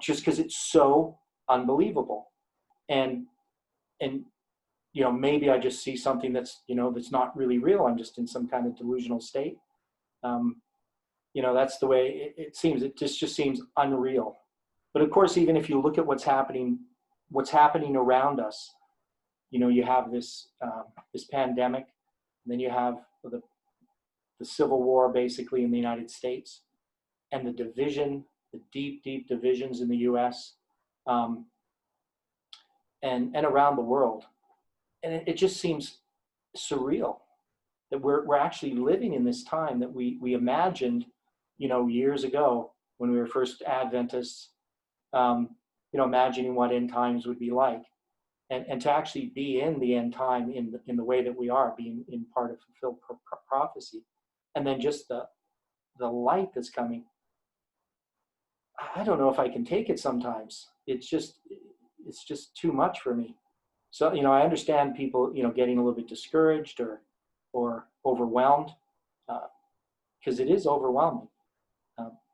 S1: just because it's so unbelievable. And maybe I just see something that's not really real. I'm just in some kind of delusional state. That's the way it seems. It just seems unreal. But of course, even if you look at what's happening around us, you have this pandemic, and then you have the civil war basically in the United States, and the deep divisions in the U.S. And around the world, and it just seems surreal that we're actually living in this time that we imagined, years ago when we were first Adventists, imagining what end times would be like. And to actually be in the end time in the way that we are, being in part of fulfilled prophecy, and then just the light that's coming. I don't know if I can take it sometimes. It's just too much for me. So I understand people getting a little bit discouraged or overwhelmed, because it is overwhelming.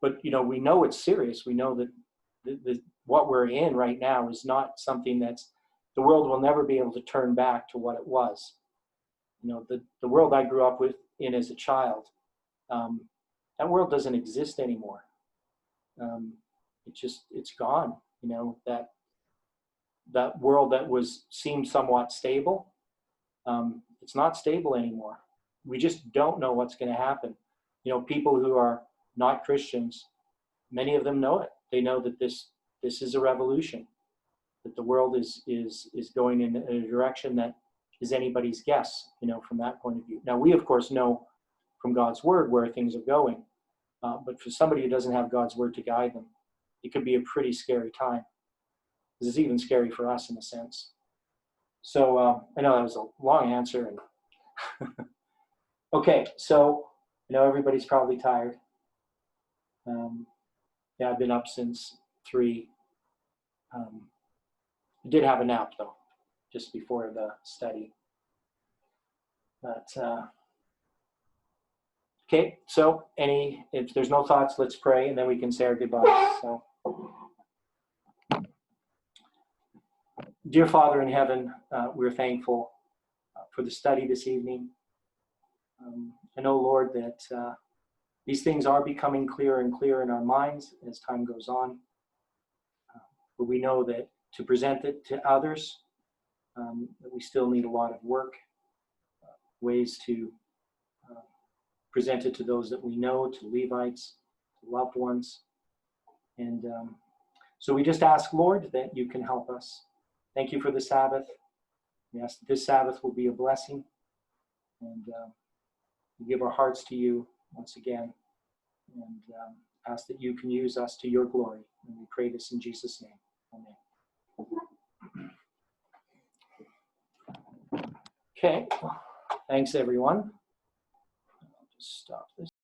S1: But we know it's serious. We know that what we're in right now is not something the world will never be able to turn back to what it was. The world I grew up in as a child, that world doesn't exist anymore. It's gone. That world that seemed somewhat stable, it's not stable anymore. We just don't know what's going to happen. People who are not Christians, many of them know it. They know that this is a revolution, that the world is going in a direction that is anybody's guess, from that point of view. Now, we, of course, know from God's word where things are going, but for somebody who doesn't have God's word to guide them, it could be a pretty scary time. This is even scary for us in a sense. So I know that was a long answer. Okay, so everybody's probably tired. Yeah, I've been up since 3. I did have a nap though, just before the study. But okay, so if there's no thoughts, let's pray, and then we can say our goodbyes. So, dear Father in heaven, we're thankful for the study this evening. I know, Lord, that these things are becoming clearer and clearer in our minds as time goes on. But we know that to present it to others, that we still need a lot of work. ways to present it to those that we know, to Levites, to loved ones. And so we just ask, Lord, that you can help us. Thank you for the Sabbath. We ask that this Sabbath will be a blessing. And we give our hearts to you once again. And ask that you can use us to your glory. And we pray this in Jesus' name. Amen. Okay. Thanks, everyone. I'll just stop this.